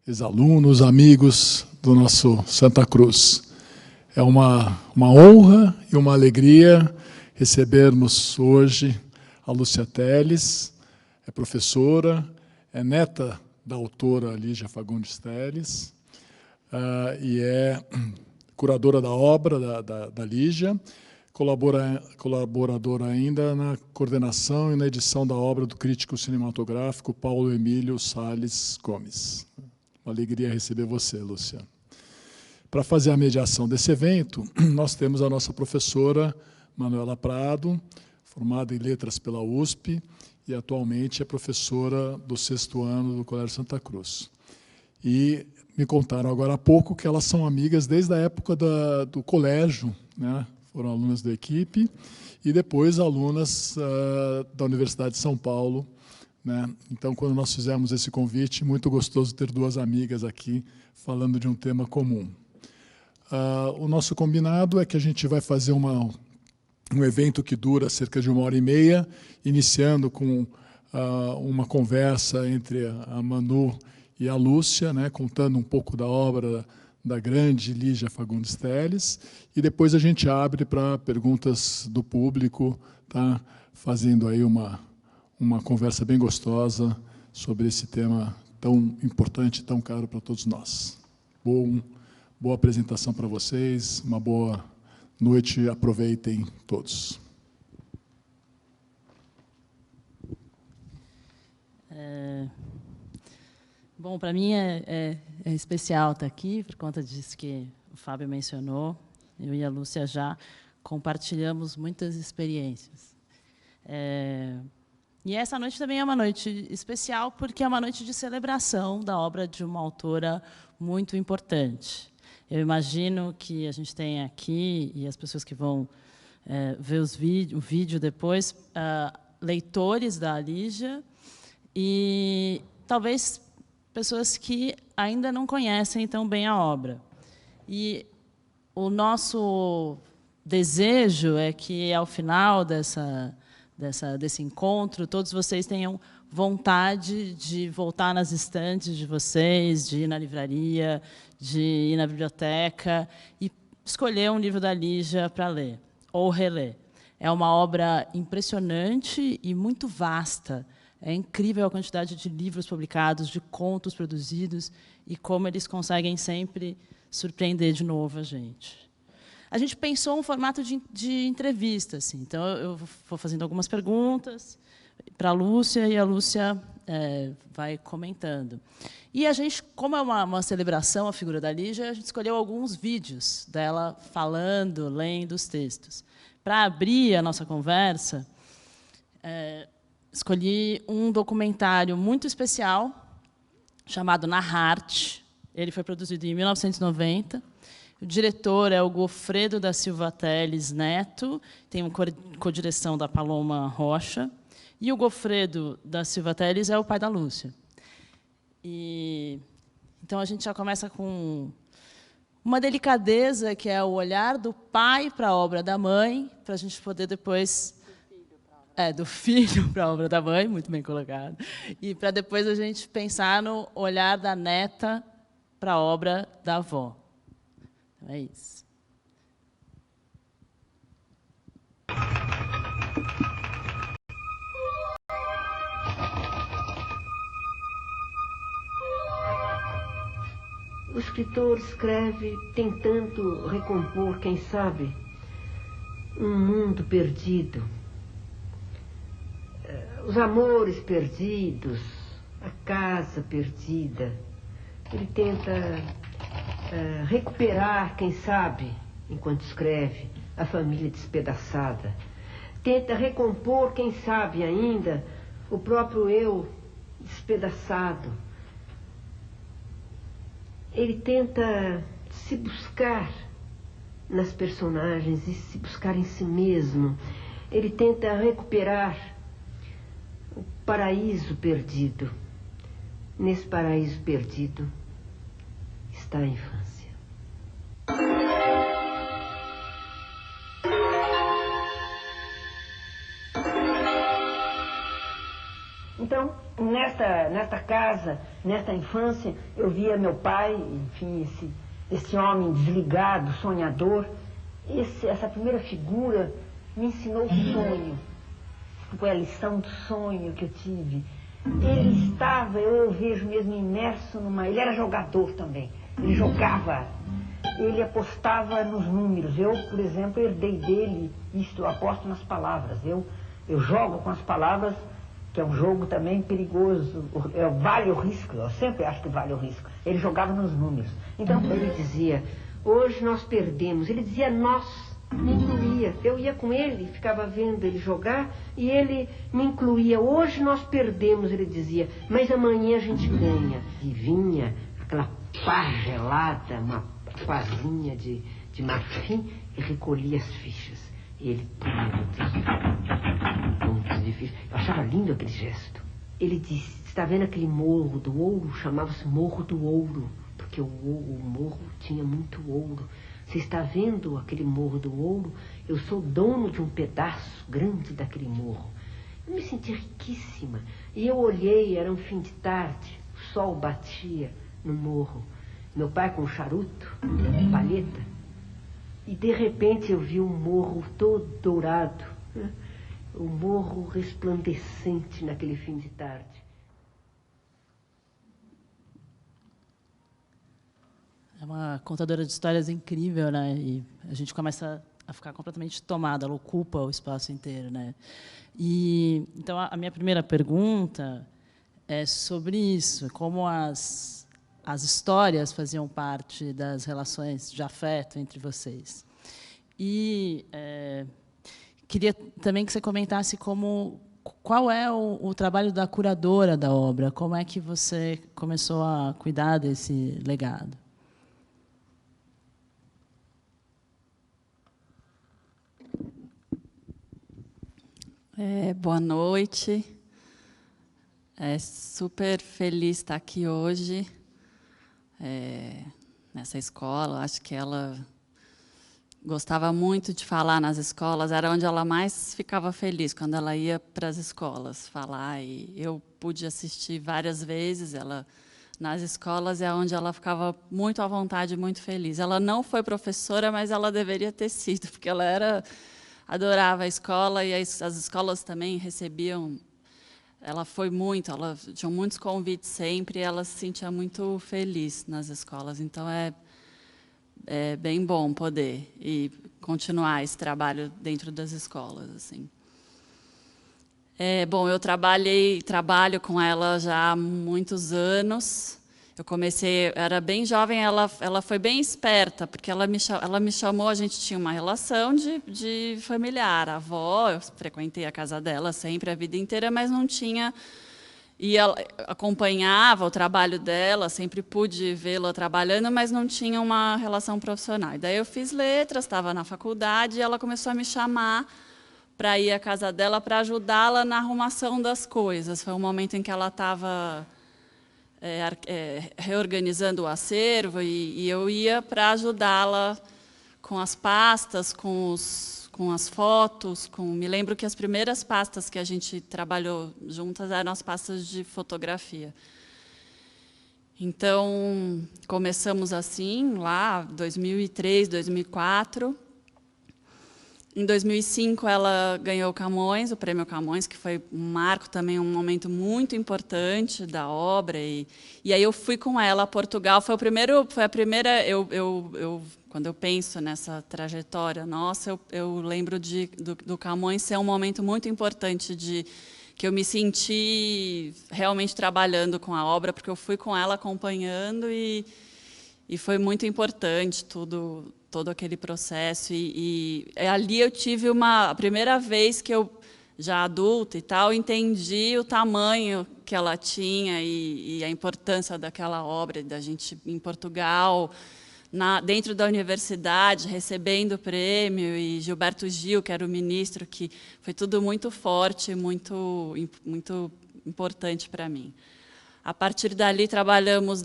ex-alunos, amigos do nosso Santa Cruz. É uma honra e uma alegria recebermos hoje a Lúcia Teles, é professora, é neta da autora Lígia Fagundes Teles, e é curadora da obra da Lígia, colaboradora ainda na coordenação e na edição da obra do crítico cinematográfico Paulo Emílio Salles Gomes. Uma alegria receber você, Lúcia. Para fazer a mediação desse evento, nós temos a nossa professora Manuela Prado, formada em Letras pela USP, e atualmente é professora do 6º ano do Colégio Santa Cruz. E me contaram agora há pouco que elas são amigas desde a época do colégio, né? Foram alunas da equipe, e depois alunas da Universidade de São Paulo, né? Então, quando nós fizemos esse convite, muito gostoso ter duas amigas aqui falando de um tema comum. O nosso combinado é que a gente vai fazer um evento que dura cerca de 1h30, iniciando com uma conversa entre a Manu e a Lúcia, né, contando um pouco da obra da grande Lígia Fagundes Teles, e depois a gente abre para perguntas do público, tá, fazendo aí uma conversa bem gostosa sobre esse tema tão importante, tão caro para todos nós. Boa apresentação para vocês, uma boa noite, aproveitem todos. Bom, para mim é especial estar aqui, por conta disso que o Fábio mencionou. Eu e a Lúcia já compartilhamos muitas experiências. E essa noite também é uma noite especial, porque é uma noite de celebração da obra de uma autora muito importante. Eu imagino que a gente tem aqui, e as pessoas que vão ver o vídeo depois, leitores da Lígia, e talvez pessoas que ainda não conhecem tão bem a obra. E o nosso desejo é que, ao final desse encontro, todos vocês tenham vontade de voltar nas estantes de vocês, de ir na livraria, de ir na biblioteca e escolher um livro da Lígia para ler ou reler. É uma obra impressionante e muito vasta. É incrível a quantidade de livros publicados, de contos produzidos, e como eles conseguem sempre surpreender de novo a gente. A gente pensou um formato de entrevista, assim. Então, eu vou fazendo algumas perguntas para a Lúcia, e a Lúcia vai comentando. E a gente, como é uma celebração à figura da Lígia, a gente escolheu alguns vídeos dela falando, lendo os textos. Para abrir a nossa conversa, escolhi um documentário muito especial, chamado Narrarte. Ele foi produzido em 1990. O diretor é o Gofredo da Silva Teles Neto, tem uma codireção da Paloma Rocha, e o Gofredo da Silva Teles é o pai da Lúcia. Então, a gente já começa com uma delicadeza, que é o olhar do pai para a obra da mãe, para a gente poder depois... do filho para a obra da mãe, muito bem colocado, e para depois a gente pensar no olhar da neta para a obra da avó. Então, é isso. O escritor escreve tentando recompor, quem sabe, um mundo perdido. Os amores perdidos, a casa perdida. Ele tenta recuperar, quem sabe, enquanto escreve, a família despedaçada. Tenta recompor, quem sabe ainda, o próprio eu despedaçado. Ele tenta se buscar nas personagens e se buscar em si mesmo. Ele tenta recuperar o paraíso perdido. Nesse paraíso perdido está a infância. Então, nesta casa, nesta infância, eu via meu pai, enfim, esse homem desligado, sonhador. Essa primeira figura me ensinou o sonho. Foi a lição do sonho que eu tive. Ele estava, eu vejo mesmo, imerso numa... Ele era jogador também. Ele jogava, ele apostava nos números. Eu, por exemplo, herdei dele isto, eu aposto nas palavras. Eu jogo com as palavras, que é um jogo também perigoso. Vale o risco, eu sempre acho que vale o risco. Ele jogava nos números. Então ele dizia, hoje nós perdemos. Ele dizia nós, me incluía. Eu ia com ele, ficava vendo ele jogar e ele me incluía. Hoje nós perdemos, ele dizia, mas amanhã a gente ganha. E vinha aquela pá gelada, uma pazinha de marfim e recolhia as fichas. E ele punha montes de fichas. Eu achava lindo aquele gesto. Ele disse, está vendo aquele morro do ouro? Chamava-se Morro do Ouro, porque o morro tinha muito ouro. Você está vendo aquele Morro do Ouro? Eu sou dono de um pedaço grande daquele morro. Eu me senti riquíssima. E eu olhei, era um fim de tarde, o sol batia no morro. Meu pai com um charuto, palheta. E de repente eu vi um morro todo dourado, né? Um morro resplandecente naquele fim de tarde. É uma contadora de histórias incrível, né? E a gente começa a ficar completamente tomada, ela ocupa o espaço inteiro, né? E então a minha primeira pergunta é sobre isso, como as histórias faziam parte das relações de afeto entre vocês. E queria também que você comentasse qual é o trabalho da curadora da obra, como é que você começou a cuidar desse legado. Boa noite. Super feliz estar aqui hoje, nessa escola. Acho que ela gostava muito de falar nas escolas, era onde ela mais ficava feliz, quando ela ia para as escolas falar. E eu pude assistir várias vezes ela nas escolas, é onde ela ficava muito à vontade, muito feliz. Ela não foi professora, mas ela deveria ter sido, porque ela adorava a escola, e as escolas também recebiam. Ela tinha muitos convites sempre, e ela se sentia muito feliz nas escolas. Então, é bem bom poder e continuar esse trabalho dentro das escolas, assim. Bom, eu trabalho com ela já há muitos anos. Eu comecei, era bem jovem, ela foi bem esperta, porque ela me chamou, a gente tinha uma relação de familiar. A avó, eu frequentei a casa dela sempre, a vida inteira, mas não tinha... E ela acompanhava o trabalho dela, sempre pude vê-la trabalhando, mas não tinha uma relação profissional. E daí eu fiz letras, estava na faculdade, e ela começou a me chamar para ir à casa dela para ajudá-la na arrumação das coisas. Foi um momento em que ela estava reorganizando o acervo, e eu ia para ajudá-la com as pastas, com as fotos. Me lembro que as primeiras pastas que a gente trabalhou juntas eram as pastas de fotografia. Então, começamos assim, lá, 2003, 2004. Em 2005, ela ganhou o Prêmio Camões, que foi um marco também, um momento muito importante da obra. E aí eu fui com ela a Portugal. Foi a primeira... Quando eu penso nessa trajetória nossa, eu lembro do Camões ser um momento muito importante, que eu me senti realmente trabalhando com a obra, porque eu fui com ela acompanhando, e foi muito importante todo aquele processo. E ali eu tive a primeira vez que eu, já adulta e tal, entendi o tamanho que ela tinha e a importância daquela obra, da gente em Portugal, dentro da universidade, recebendo o prêmio, e Gilberto Gil, que era o ministro, que foi tudo muito forte, muito, muito importante para mim. A partir dali, trabalhamos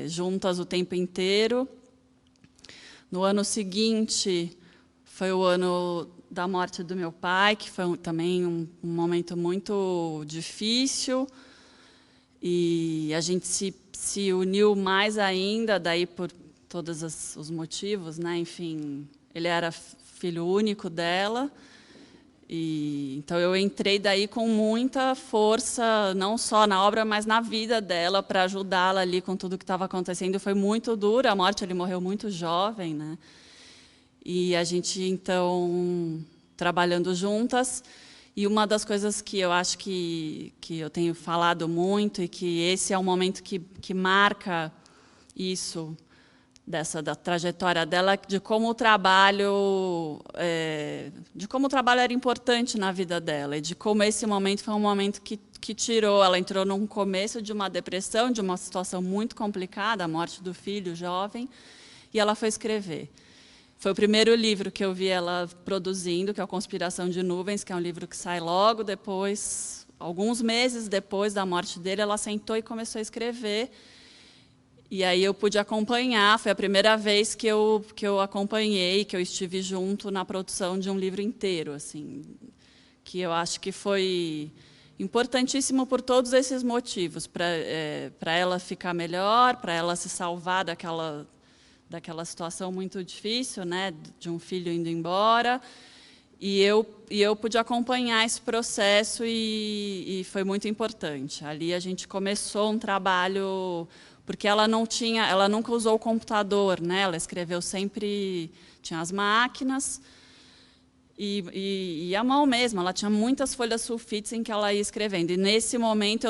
juntas o tempo inteiro. No ano seguinte, foi o ano da morte do meu pai, que foi também um momento muito difícil, e a gente se uniu mais ainda, daí por todos os motivos, né? Enfim, ele era filho único dela, e então eu entrei daí com muita força, não só na obra, mas na vida dela, para ajudá-la ali com tudo que estava acontecendo. Foi muito dura a morte, ele morreu muito jovem, né? E a gente, então, trabalhando juntas. E uma das coisas que eu acho que eu tenho falado muito, e que esse é um momento que marca isso, da trajetória dela, de como o trabalho era importante na vida dela, e de como esse momento foi um momento que tirou, ela entrou num começo de uma depressão, de uma situação muito complicada, a morte do filho jovem, e ela foi escrever. Foi o primeiro livro que eu vi ela produzindo, que é o Conspiração de Nuvens, que é um livro que sai logo depois, alguns meses depois da morte dele, ela sentou e começou a escrever. E aí eu pude acompanhar, foi a primeira vez que eu acompanhei, que eu estive junto na produção de um livro inteiro, assim, que eu acho que foi importantíssimo por todos esses motivos, para ela ficar melhor, para ela se salvar daquela situação muito difícil, né, de um filho indo embora, e eu pude acompanhar esse processo, e foi muito importante. Ali a gente começou um trabalho, porque ela nunca usou o computador, né, ela escreveu sempre, tinha as máquinas, e a mão mesmo, ela tinha muitas folhas sulfites em que ela ia escrevendo. E nesse momento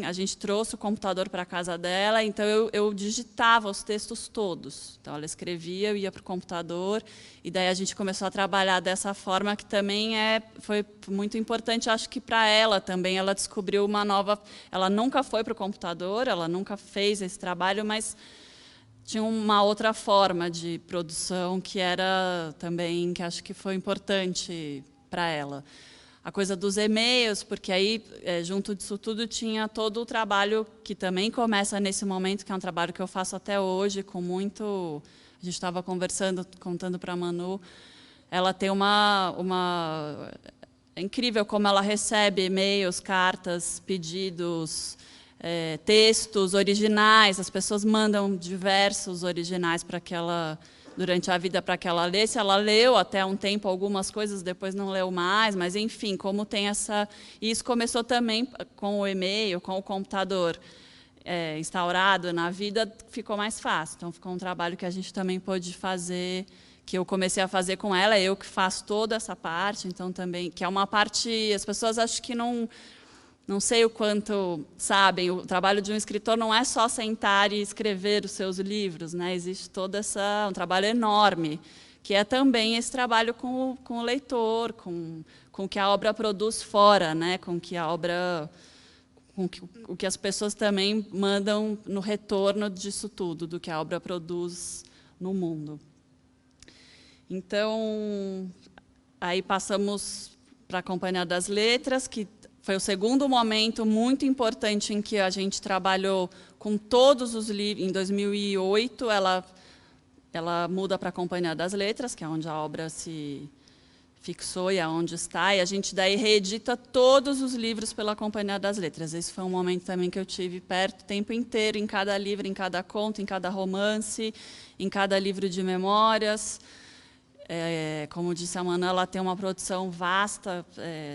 a gente trouxe o computador para a casa dela, então eu digitava os textos todos. Então ela escrevia, eu ia para o computador, e daí a gente começou a trabalhar dessa forma, que também foi muito importante, acho que para ela também. Ela descobriu uma nova. Ela nunca foi para o computador, ela nunca fez esse trabalho, mas tinha uma outra forma de produção que era também, que acho que foi importante para ela. A coisa dos e-mails, porque aí, junto disso tudo, tinha todo o trabalho que também começa nesse momento, que é um trabalho que eu faço até hoje, com muito... A gente estava conversando, contando para a Manu, ela tem é incrível como ela recebe e-mails, cartas, pedidos, textos originais. As pessoas mandam diversos originais para que ela, durante a vida, para que ela lesse. Ela leu até um tempo algumas coisas, depois não leu mais, mas, enfim, como tem essa... E isso começou também com o e-mail, com o computador instaurado na vida, ficou mais fácil. Então, ficou um trabalho que a gente também pôde fazer, que eu comecei a fazer com ela, eu que faço toda essa parte, então também, que é uma parte... As pessoas acho que não sei o quanto sabem, o trabalho de um escritor não é só sentar e escrever os seus livros, né? Existe um trabalho enorme, que é também esse trabalho com o leitor, com o que a obra produz fora, né? Com o que as pessoas também mandam no retorno disso tudo, do que a obra produz no mundo. Então, aí passamos para a Companhia das Letras, que foi o segundo momento muito importante em que a gente trabalhou com todos os livros. Em 2008, ela muda para a Companhia das Letras, que é onde a obra se fixou e aonde está, e a gente daí reedita todos os livros pela Companhia das Letras. Esse foi um momento também que eu tive perto o tempo inteiro, em cada livro, em cada conto, em cada romance, em cada livro de memórias. Como disse a Manu, ela tem uma produção vasta,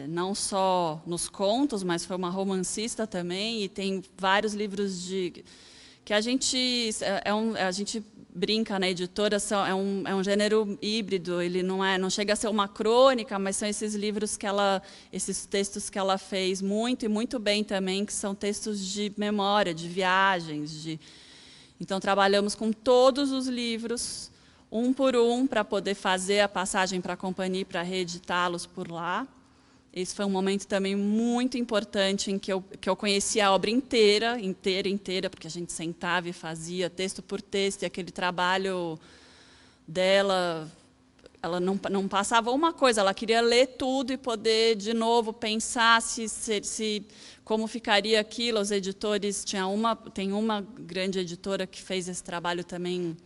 não só nos contos, mas foi uma romancista também, e tem vários livros que a gente brinca na editora, é um gênero híbrido. Ele não chega a ser uma crônica, mas são esses livros esses textos que ela fez muito e muito bem também, que são textos de memória, de viagens. Então trabalhamos com todos os livros, um por um, para poder fazer a passagem para a companhia, para reeditá-los por lá. Esse foi um momento também muito importante em que eu conheci a obra inteira, porque a gente sentava e fazia texto por texto, e aquele trabalho dela, ela não passava uma coisa, ela queria ler tudo e poder, de novo, pensar como ficaria aquilo. Os editores, tem uma grande editora que fez esse trabalho também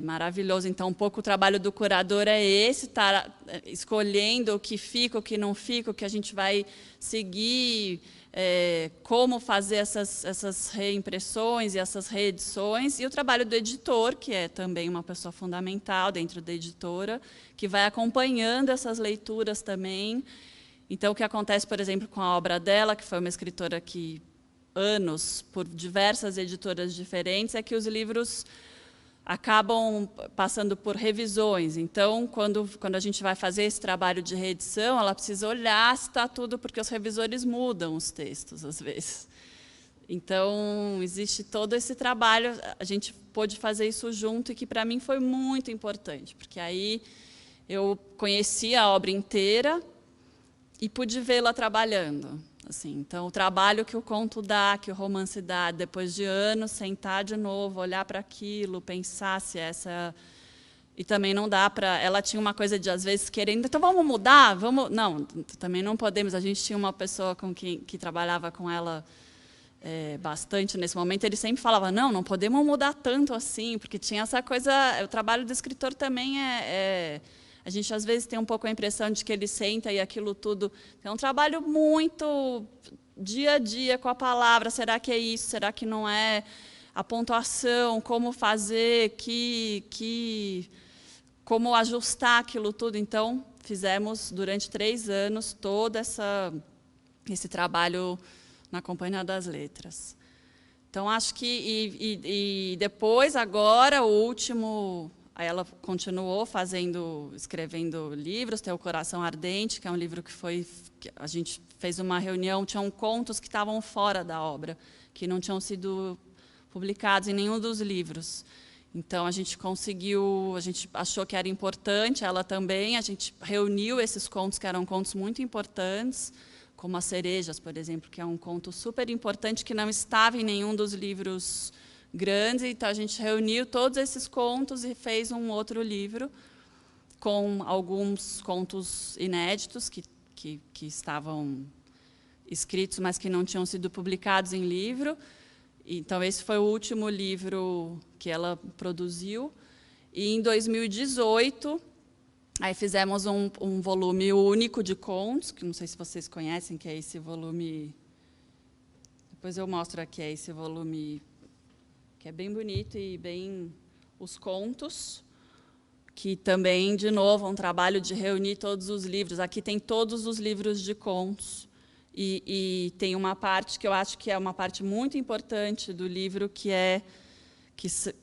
maravilhoso. Então, um pouco o trabalho do curador é esse, estar escolhendo o que fica, o que não fica, o que a gente vai seguir, como fazer essas reimpressões e essas reedições, e o trabalho do editor, que é também uma pessoa fundamental dentro da editora, que vai acompanhando essas leituras também. Então, o que acontece, por exemplo, com a obra dela, que foi uma escritora que, anos, por diversas editoras diferentes, é que os livros acabam passando por revisões. Então, quando a gente vai fazer esse trabalho de reedição, ela precisa olhar se está tudo, porque os revisores mudam os textos, às vezes. Então, existe todo esse trabalho, a gente pôde fazer isso junto, e que, para mim, foi muito importante, porque aí eu conheci a obra inteira e pude vê-la trabalhando. Assim, então, o trabalho que o conto dá, que o romance dá, depois de anos, sentar de novo, olhar para aquilo, pensar se essa... E também não dá para... Ela tinha uma coisa de, às vezes, querendo... Então, vamos mudar? Vamos... Não, também não podemos. A gente tinha uma pessoa que trabalhava com ela bastante nesse momento. Ele sempre falava, não podemos mudar tanto assim, porque tinha essa coisa... O trabalho do escritor também a gente, às vezes, tem um pouco a impressão de que ele senta e aquilo tudo... É um trabalho muito dia a dia com a palavra. Será que é isso? Será que não é? A pontuação, como fazer, como ajustar aquilo tudo. Então, fizemos, durante 3 anos, todo esse trabalho na Companhia das Letras. Então, acho que... E depois, agora, o último... Aí ela continuou escrevendo livros, tem O Coração Ardente, que é um livro que a gente fez uma reunião, tinham contos que estavam fora da obra, que não tinham sido publicados em nenhum dos livros. Então, a gente achou que era importante, ela também, a gente reuniu esses contos, que eram contos muito importantes, como As Cerejas, por exemplo, que é um conto super importante, que não estava em nenhum dos livros grandes. Então, a gente reuniu todos esses contos e fez um outro livro com alguns contos inéditos que estavam escritos, mas que não tinham sido publicados em livro. Então, esse foi o último livro que ela produziu. E, em 2018, aí fizemos um volume único de contos, que não sei se vocês conhecem, que é esse volume... Depois eu mostro aqui, é esse volume... que é bem bonito e bem os contos, que também, de novo, é um trabalho de reunir todos os livros. Aqui tem todos os livros de contos, e tem uma parte que eu acho que é uma parte muito importante do livro, que é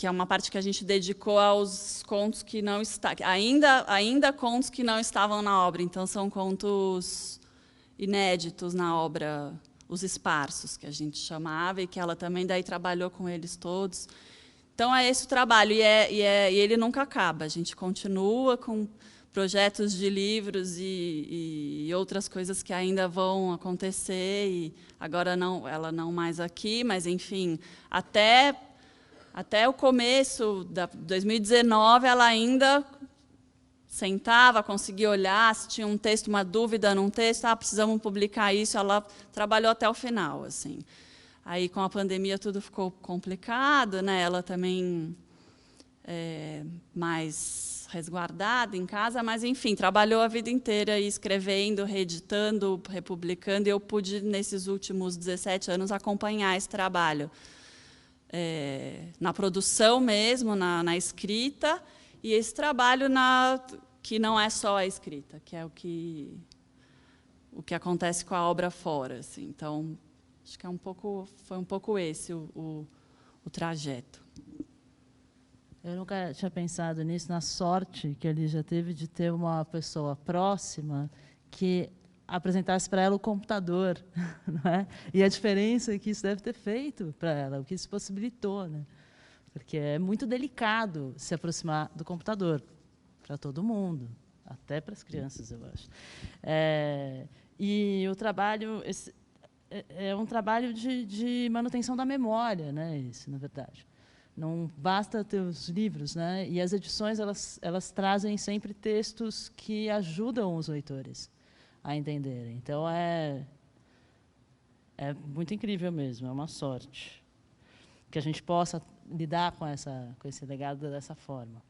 uma parte que a gente dedicou aos contos que não ainda contos que não estavam na obra. Então, são contos inéditos na obra, os esparsos, que a gente chamava, e que ela também daí trabalhou com eles todos. Então, é esse o trabalho, e ele nunca acaba. A gente continua com projetos de livros e outras coisas que ainda vão acontecer, e agora ela não mais aqui, mas, enfim, até o começo de 2019, ela ainda sentava, conseguia olhar, se tinha um texto, uma dúvida num texto, precisamos publicar isso, ela trabalhou até o final. Assim. Aí, com a pandemia, tudo ficou complicado, né? Ela também mais resguardada em casa, mas, enfim, trabalhou a vida inteira, escrevendo, reeditando, republicando, e eu pude, nesses últimos 17 anos, acompanhar esse trabalho. Na produção mesmo, na escrita, e esse trabalho que não é só a escrita, que é o que acontece com a obra fora. Assim. Então, acho que foi um pouco esse o trajeto. Eu nunca tinha pensado nisso, na sorte que ele já teve de ter uma pessoa próxima que apresentasse para ela o computador, não é? E a diferença que isso deve ter feito para ela, o que isso possibilitou, né? Porque é muito delicado se aproximar do computador, para todo mundo, até para as crianças, eu acho. E o trabalho é um trabalho de manutenção da memória, né? Isso, na verdade. Não basta ter os livros, né? E as edições elas trazem sempre textos que ajudam os leitores a entenderem. Então, é muito incrível mesmo, é uma sorte. que a gente possa lidar com esse legado dessa forma.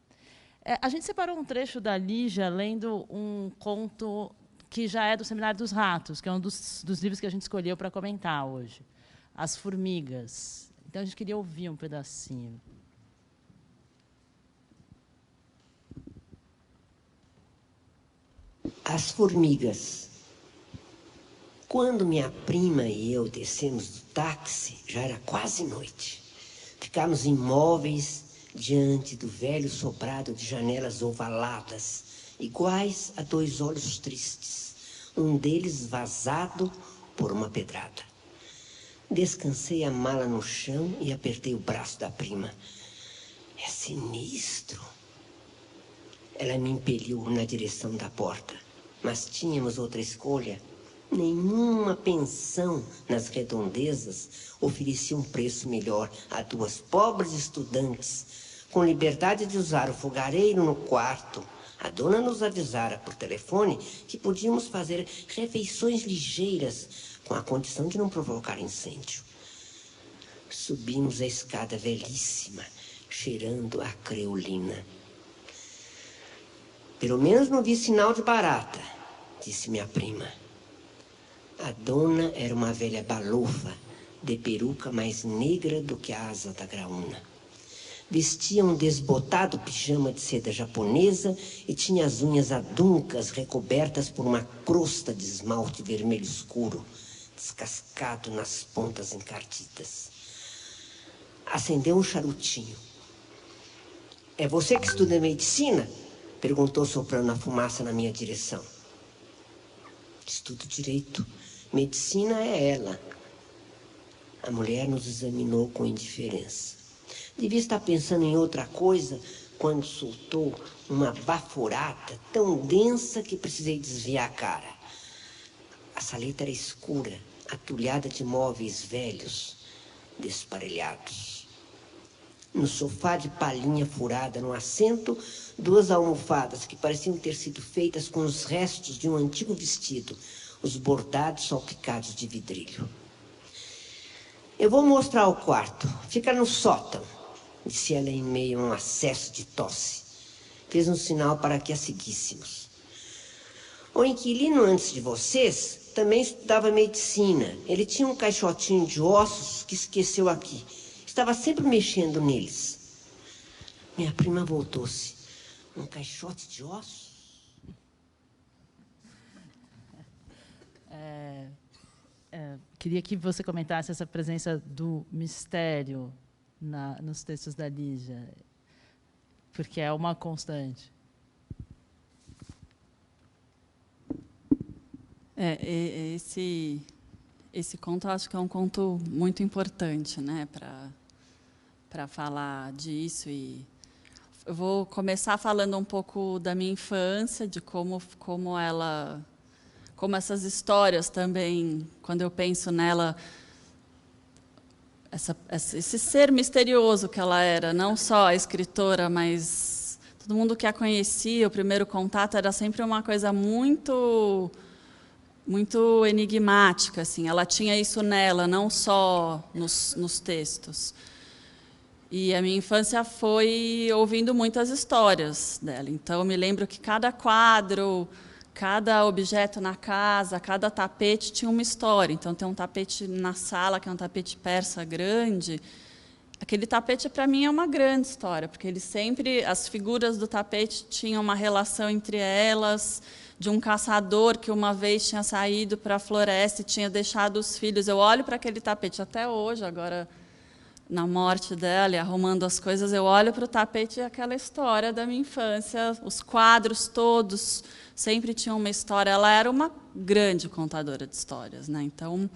A gente separou um trecho da Lígia lendo um conto que já é do Seminário dos Ratos, que é um dos livros que a gente escolheu para comentar hoje, As Formigas. Então, a gente queria ouvir um pedacinho. As Formigas. Quando minha prima e eu descemos do táxi, já era quase noite. Ficamos imóveis diante do velho sobrado de janelas ovaladas, iguais a dois olhos tristes, um deles vazado por uma pedrada. Descansei a mala no chão e apertei o braço da prima. É sinistro. Ela me impeliu na direção da porta, mas tínhamos outra escolha. Nenhuma pensão nas redondezas oferecia um preço melhor a duas pobres estudantes, com liberdade de usar o fogareiro no quarto. A dona nos avisara por telefone que podíamos fazer refeições ligeiras, com a condição de não provocar incêndio. Subimos a escada velhíssima, cheirando a creolina. Pelo menos não vi sinal de barata, disse minha prima. A dona era uma velha balofa, de peruca mais negra do que a asa da graúna. Vestia um desbotado pijama de seda japonesa e tinha as unhas aduncas recobertas por uma crosta de esmalte vermelho escuro, descascado nas pontas encardidas. Acendeu um charutinho. É você que estuda medicina? Perguntou soprando a fumaça na minha direção. Estudo direito. Medicina é ela. A mulher nos examinou com indiferença. Devia estar pensando em outra coisa quando soltou uma baforada tão densa que precisei desviar a cara. A saleta era escura, atulhada de móveis velhos, desparelhados. No sofá de palhinha furada no assento, duas almofadas que pareciam ter sido feitas com os restos de um antigo vestido, os bordados salpicados de vidrilho. Eu vou mostrar o quarto. Fica no sótão, disse ela em meio a um acesso de tosse. Fez um sinal para que a seguíssemos. O inquilino antes de vocês também estudava medicina. Ele tinha um caixotinho de ossos que esqueceu aqui. Estava sempre mexendo neles. Minha prima voltou-se. Um caixote de ossos? Queria que você comentasse essa presença do mistério nos textos da Lígia, porque é uma constante. Esse conto, eu acho que é um conto muito importante, né, para falar disso. E eu vou começar falando um pouco da minha infância, de como essas histórias também, quando eu penso nela, esse ser misterioso que ela era, não só a escritora, mas todo mundo que a conhecia, o primeiro contato era sempre uma coisa muito, muito enigmática, assim. Ela tinha isso nela, não só nos textos. E a minha infância foi ouvindo muitas histórias dela. Então, eu me lembro que cada quadro, cada objeto na casa, cada tapete tinha uma história. Então, tem um tapete na sala, que é um tapete persa grande. Aquele tapete, para mim, é uma grande história, porque as figuras do tapete tinham uma relação entre elas, de um caçador que uma vez tinha saído para a floresta e tinha deixado os filhos. Eu olho para aquele tapete até hoje, agora, na morte dela, e arrumando as coisas, eu olho para o tapete e aquela história da minha infância, os quadros todos sempre tinham uma história. Ela era uma grande contadora de histórias, né? Então,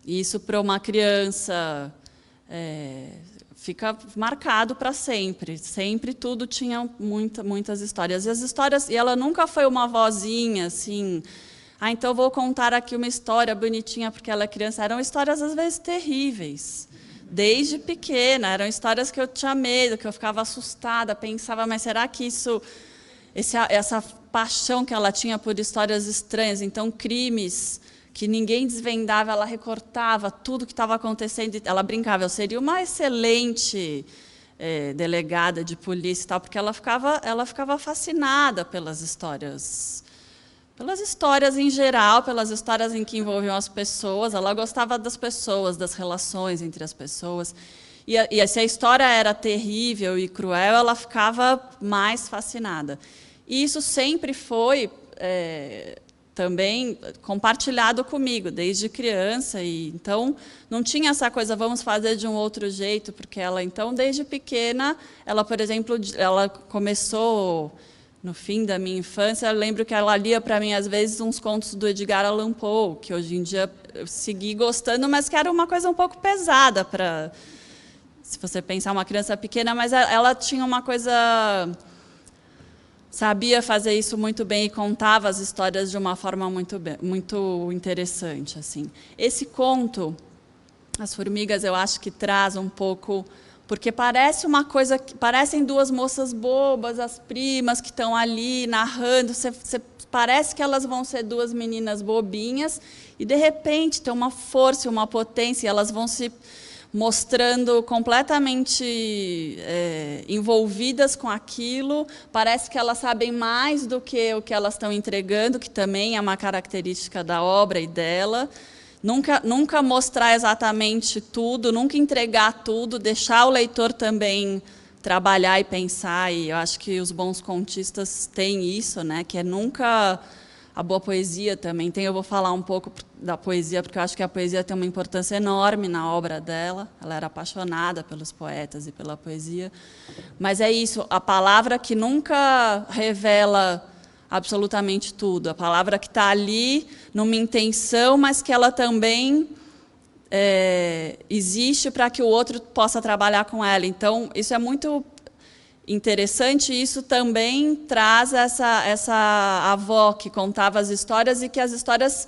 isso para uma criança fica marcado para sempre. Sempre tudo tinha muitas histórias. E ela nunca foi uma vozinha assim. Então vou contar aqui uma história bonitinha porque ela é criança. Eram histórias às vezes terríveis. Desde pequena, eram histórias que eu tinha medo, que eu ficava assustada, pensava, mas será que essa paixão que ela tinha por histórias estranhas, então crimes que ninguém desvendava, ela recortava tudo que estava acontecendo. Ela brincava, eu seria uma excelente delegada de polícia e tal, porque ela ficava fascinada pelas histórias em geral, pelas histórias em que envolviam as pessoas. Ela gostava das pessoas, das relações entre as pessoas. E se a história era terrível e cruel, ela ficava mais fascinada. E isso sempre foi também compartilhado comigo, desde criança. E, então, não tinha essa coisa, vamos fazer de um outro jeito, porque ela, então, desde pequena, ela, por exemplo, ela começou, no fim da minha infância, eu lembro que ela lia para mim, às vezes, uns contos do Edgar Allan Poe, que hoje em dia eu segui gostando, mas que era uma coisa um pouco pesada para, se você pensar, uma criança pequena, mas ela tinha uma coisa... sabia fazer isso muito bem e contava as histórias de uma forma muito interessante. Assim. Esse conto, As Formigas, eu acho que traz um pouco... Porque parece uma coisa... Parecem duas moças bobas, as primas que estão ali narrando. Parece que elas vão ser duas meninas bobinhas e, de repente, tem uma força e uma potência, e elas vão se... mostrando completamente envolvidas com aquilo. Parece que elas sabem mais do que o que elas estão entregando, que também é uma característica da obra e dela. Nunca mostrar exatamente tudo, nunca entregar tudo, deixar o leitor também trabalhar e pensar. E eu acho que os bons contistas têm isso, né? Que é nunca... A boa poesia também tem. Eu vou falar um pouco da poesia, porque eu acho que a poesia tem uma importância enorme na obra dela. Ela era apaixonada pelos poetas e pela poesia. Mas é isso, a palavra que nunca revela absolutamente tudo. A palavra que está ali numa intenção, mas que ela também existe para que o outro possa trabalhar com ela. Então, isso é muito... interessante, isso também traz essa avó que contava as histórias e que as histórias...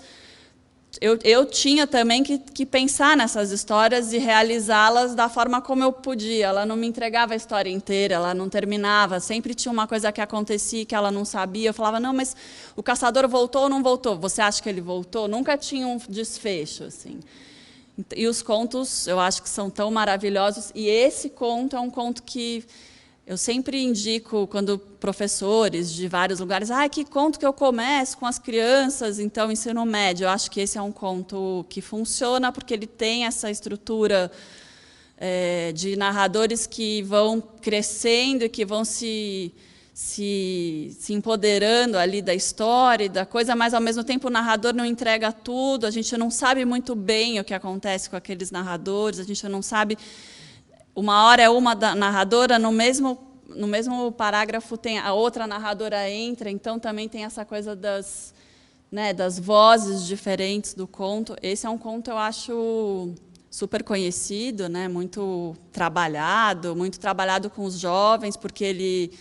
Eu tinha também que pensar nessas histórias e realizá-las da forma como eu podia. Ela não me entregava a história inteira, ela não terminava. Sempre tinha uma coisa que acontecia que ela não sabia. Eu falava, não, mas o caçador voltou ou não voltou? Você acha que ele voltou? Nunca tinha um desfecho, assim. E os contos, eu acho que são tão maravilhosos. E esse conto é um conto que... eu sempre indico, quando professores de vários lugares, que conto que eu começo com as crianças, então, ensino médio. Eu acho que esse é um conto que funciona, porque ele tem essa estrutura de narradores que vão crescendo e que vão se empoderando ali da história e da coisa, mas, ao mesmo tempo, o narrador não entrega tudo, a gente não sabe muito bem o que acontece com aqueles narradores, a gente não sabe... Uma hora é uma narradora, no mesmo parágrafo tem a outra narradora entra, então também tem essa coisa das vozes diferentes do conto. Esse é um conto, eu acho, super conhecido, né, muito trabalhado com os jovens, porque ele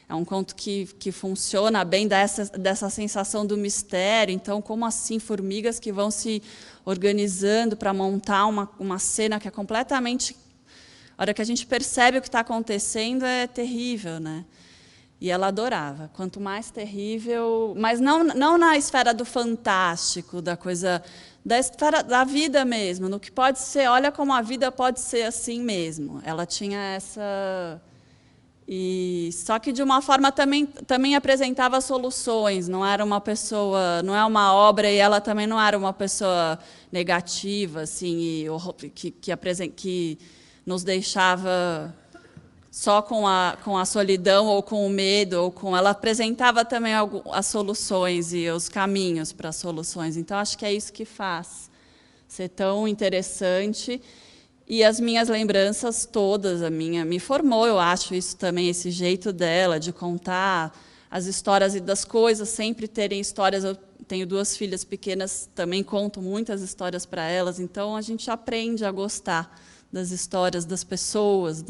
é um conto que funciona bem, dá dessa sensação do mistério. Então, como assim, formigas que vão se organizando para montar uma cena que é completamente... A hora que a gente percebe o que está acontecendo, é terrível, né? E ela adorava. Quanto mais terrível... Mas não na esfera do fantástico, da coisa... Da esfera da vida mesmo, no que pode ser... Olha como a vida pode ser assim mesmo. Ela tinha essa... Só que, de uma forma, também apresentava soluções. Não era uma pessoa... Não é uma obra, e ela também não era uma pessoa negativa, assim, que nos deixava só com a solidão ou com o medo, ela apresentava também as soluções e os caminhos para as soluções. Então, acho que é isso que faz ser tão interessante. E as minhas lembranças todas, me formou, eu acho, isso também, esse jeito dela de contar as histórias e das coisas, sempre terem histórias. Eu tenho 2 filhas pequenas, também conto muitas histórias para elas, então a gente aprende a gostar das histórias, das pessoas,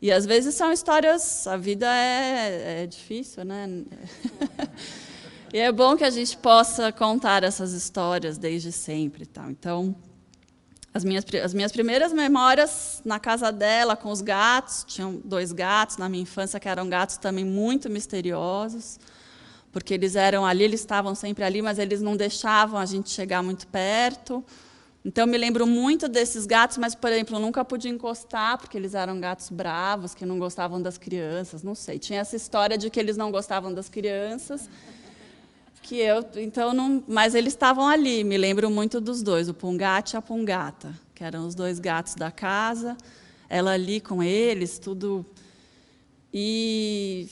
e às vezes são histórias... A vida é difícil, né? E é bom que a gente possa contar essas histórias desde sempre e tal. Então, as minhas primeiras memórias na casa dela, com os gatos, tinham 2 gatos na minha infância, que eram gatos também muito misteriosos. O porque eles eram ali, eles estavam sempre ali, mas eles não deixavam a gente chegar muito perto. Então, eu me lembro muito desses gatos, mas, por exemplo, eu nunca pude encostar, porque eles eram gatos bravos, que não gostavam das crianças, não sei. Tinha essa história de que eles não gostavam das crianças, então, não, mas eles estavam ali. Me lembro muito dos dois, o Pungate e a Pungata, que eram os 2 gatos da casa, ela ali com eles, tudo... E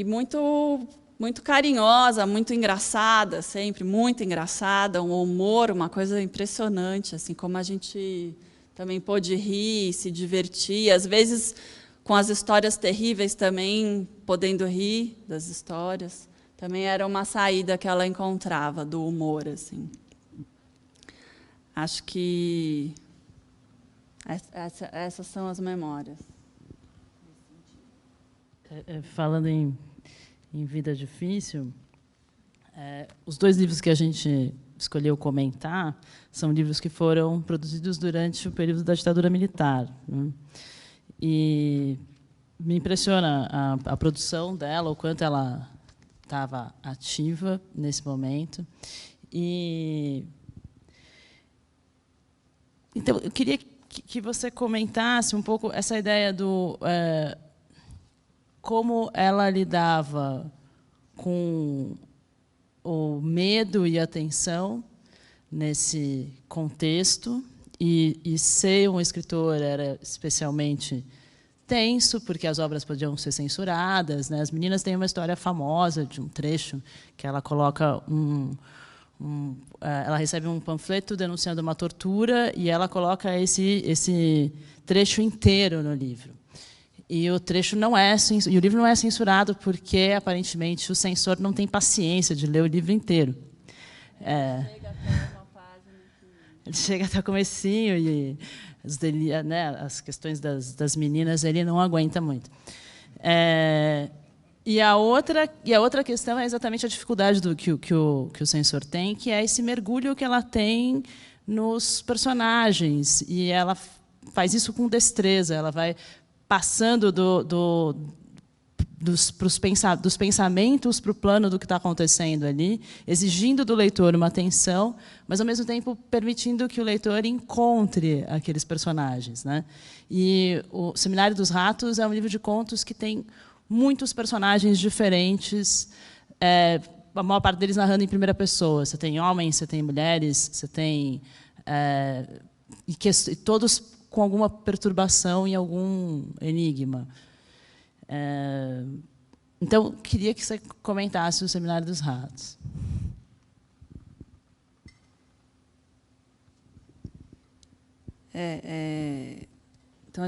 muito carinhosa, muito engraçada, sempre muito engraçada, um humor, uma coisa impressionante, assim, como a gente também pôde rir, se divertir, às vezes com as histórias terríveis também, podendo rir das histórias. Também era uma saída que ela encontrava do humor, assim. Acho que essas são as memórias. Falando em Vida Difícil, os 2 livros que a gente escolheu comentar são livros que foram produzidos durante o período da ditadura militar, né? E me impressiona a produção dela, o quanto ela estava ativa nesse momento. Então, eu queria que você comentasse um pouco essa ideia do como ela lidava com o medo e a tensão nesse contexto, e ser um escritor era especialmente tenso, porque as obras podiam ser censuradas, né? As Meninas têm uma história famosa de um trecho que ela coloca ela recebe um panfleto denunciando uma tortura, e ela coloca esse trecho inteiro no livro. E o trecho e o livro não é censurado porque, aparentemente, o censor não tem paciência de ler o livro inteiro. Ele chega até o comecinho e as questões das meninas ele não aguenta muito. E a outra questão é exatamente a dificuldade que o censor tem, que é esse mergulho que ela tem nos personagens, e ela faz isso com destreza. Ela vai passando dos pensamentos para o plano do que está acontecendo ali, exigindo do leitor uma atenção, mas, ao mesmo tempo, permitindo que o leitor encontre aqueles personagens, né? E o Seminário dos Ratos é um livro de contos que tem muitos personagens diferentes, a maior parte deles narrando em primeira pessoa. Você tem homens, você tem mulheres, você tem... e todos com alguma perturbação e algum enigma. Então, queria que você comentasse o Seminário dos Ratos. Então,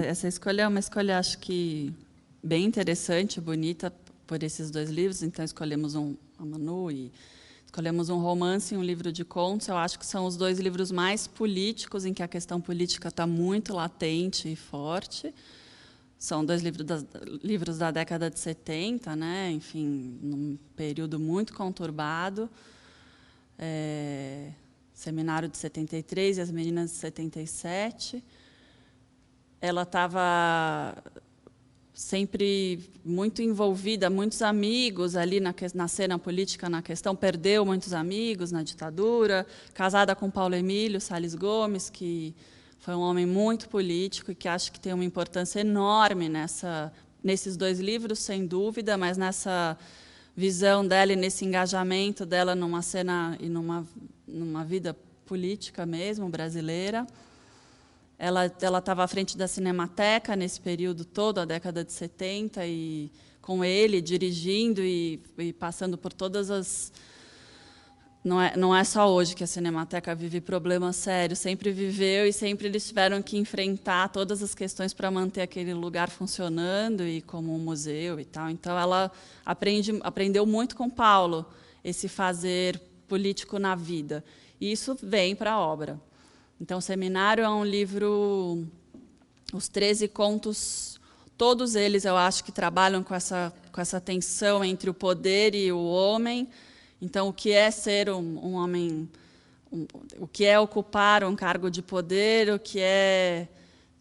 essa escolha é uma escolha, acho que, bem interessante, bonita, por esses 2 livros. Então, escolhemos a Manu e escolhemos um romance e um livro de contos. Eu acho que são os 2 livros mais políticos, em que a questão política está muito latente e forte. São 2 livros da década de 70, né? Enfim, num período muito conturbado. Seminário de 73 e As Meninas de 77. Ela estava sempre muito envolvida, muitos amigos ali na cena política, na questão, perdeu muitos amigos na ditadura, casada com Paulo Emílio Salles Gomes, que foi um homem muito político e que acho que tem uma importância enorme nesses 2 livros, sem dúvida, mas nessa visão dela e nesse engajamento dela numa cena e numa vida política mesmo, brasileira. Ela estava à frente da Cinemateca nesse período todo, a década de 70, e com ele dirigindo e passando por todas as... Não é só hoje que a Cinemateca vive problemas sérios, sempre viveu, e sempre eles tiveram que enfrentar todas as questões para manter aquele lugar funcionando, e como um museu e tal. Então, ela aprendeu muito com Paulo esse fazer político na vida. E isso vem para a obra. Então, o Seminário é um livro... Os 13 contos, todos eles, eu acho que trabalham com essa tensão entre o poder e o homem. Então, o que é ser um homem... o que é ocupar um cargo de poder, o que é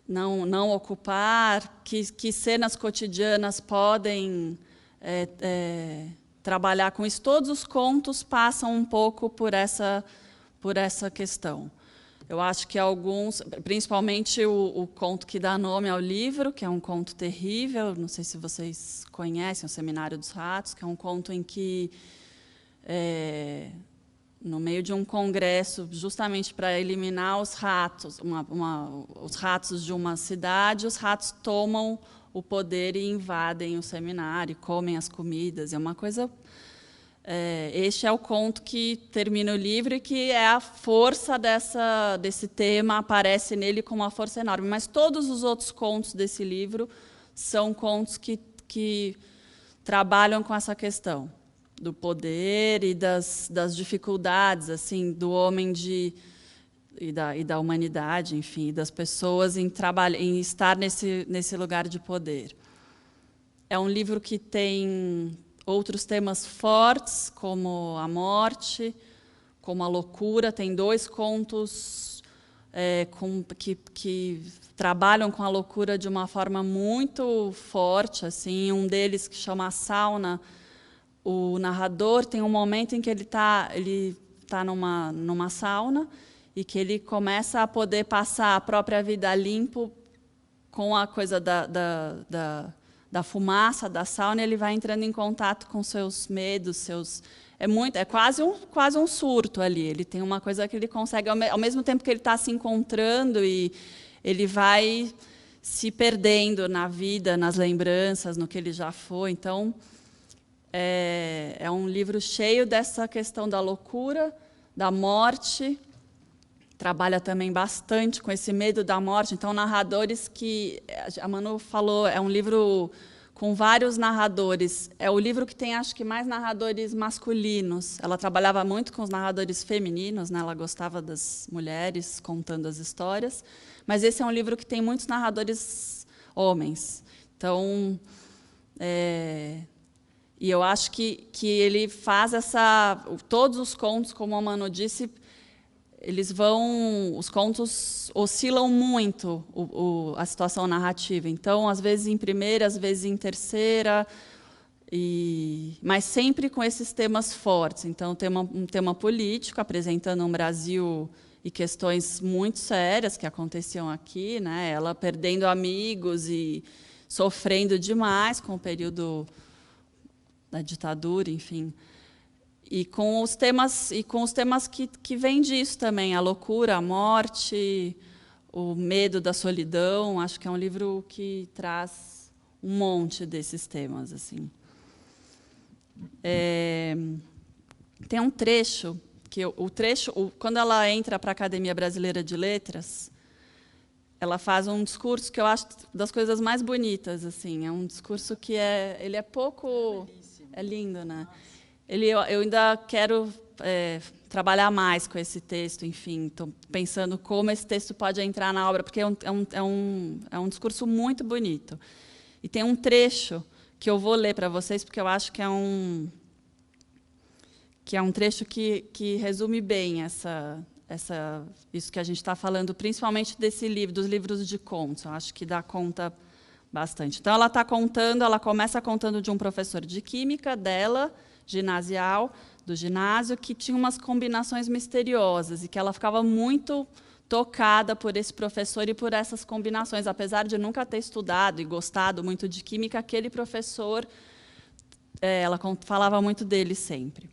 não ocupar, que cenas cotidianas podem trabalhar com isso. Todos os contos passam um pouco por essa questão. Eu acho que alguns, principalmente o conto que dá nome ao livro, que é um conto terrível, não sei se vocês conhecem, o Seminário dos Ratos, que é um conto em que, no meio de um congresso, justamente para eliminar os ratos, os ratos de uma cidade, os ratos tomam o poder e invadem o seminário, e comem as comidas. É uma coisa... este é o conto que termina o livro e que é a força desse tema, aparece nele com uma força enorme. Mas todos os outros contos desse livro são contos que trabalham com essa questão do poder e das dificuldades assim, do homem e da humanidade, enfim, das pessoas em estar nesse lugar de poder. É um livro que tem outros temas fortes, como a morte, como a loucura. Tem 2 contos que trabalham com a loucura de uma forma muito forte. Assim. Um deles, que chama A Sauna, o narrador tem um momento em que ele tá numa sauna e que ele começa a poder passar a própria vida limpo com a coisa da fumaça da sauna. Ele vai entrando em contato com seus medos, é quase um surto ali. Ele tem uma coisa que ele consegue, ao mesmo tempo que ele está se encontrando, e ele vai se perdendo na vida, nas lembranças, no que ele já foi. Então, é um livro cheio dessa questão da loucura, da morte. Trabalha também bastante com esse medo da morte. Então, narradores que... A Manu falou, é um livro com vários narradores. É o livro que tem, acho que, mais narradores masculinos. Ela trabalhava muito com os narradores femininos, né? Ela gostava das mulheres contando as histórias. Mas esse é um livro que tem muitos narradores homens. Então, e eu acho que ele faz todos os contos, como a Manu disse, os contos oscilam muito a situação narrativa. Então, às vezes em primeira, às vezes em terceira, mas sempre com esses temas fortes. Então, tem um tema político, apresentando um Brasil e questões muito sérias que aconteciam aqui, né? Ela perdendo amigos e sofrendo demais com o período da ditadura, enfim. E com os temas que vêm disso também, a loucura, a morte, o medo da solidão. Acho que é um livro que traz um monte desses temas. Assim. Tem um trecho, quando ela entra para a Academia Brasileira de Letras, ela faz um discurso que eu acho das coisas mais bonitas. Assim. É um discurso que ele é pouco... É lindo, né? Eu ainda quero trabalhar mais com esse texto, enfim, estou pensando como esse texto pode entrar na obra, porque é um discurso muito bonito. E tem um trecho que eu vou ler para vocês, porque eu acho que é um trecho que resume bem isso que a gente está falando, principalmente dos livros de contos. Eu acho que dá conta bastante. Então, ela começa contando de um professor de química dela, ginasial, do ginásio, que tinha umas combinações misteriosas e que ela ficava muito tocada por esse professor e por essas combinações. Apesar de nunca ter estudado e gostado muito de química, aquele professor, ela falava muito dele sempre.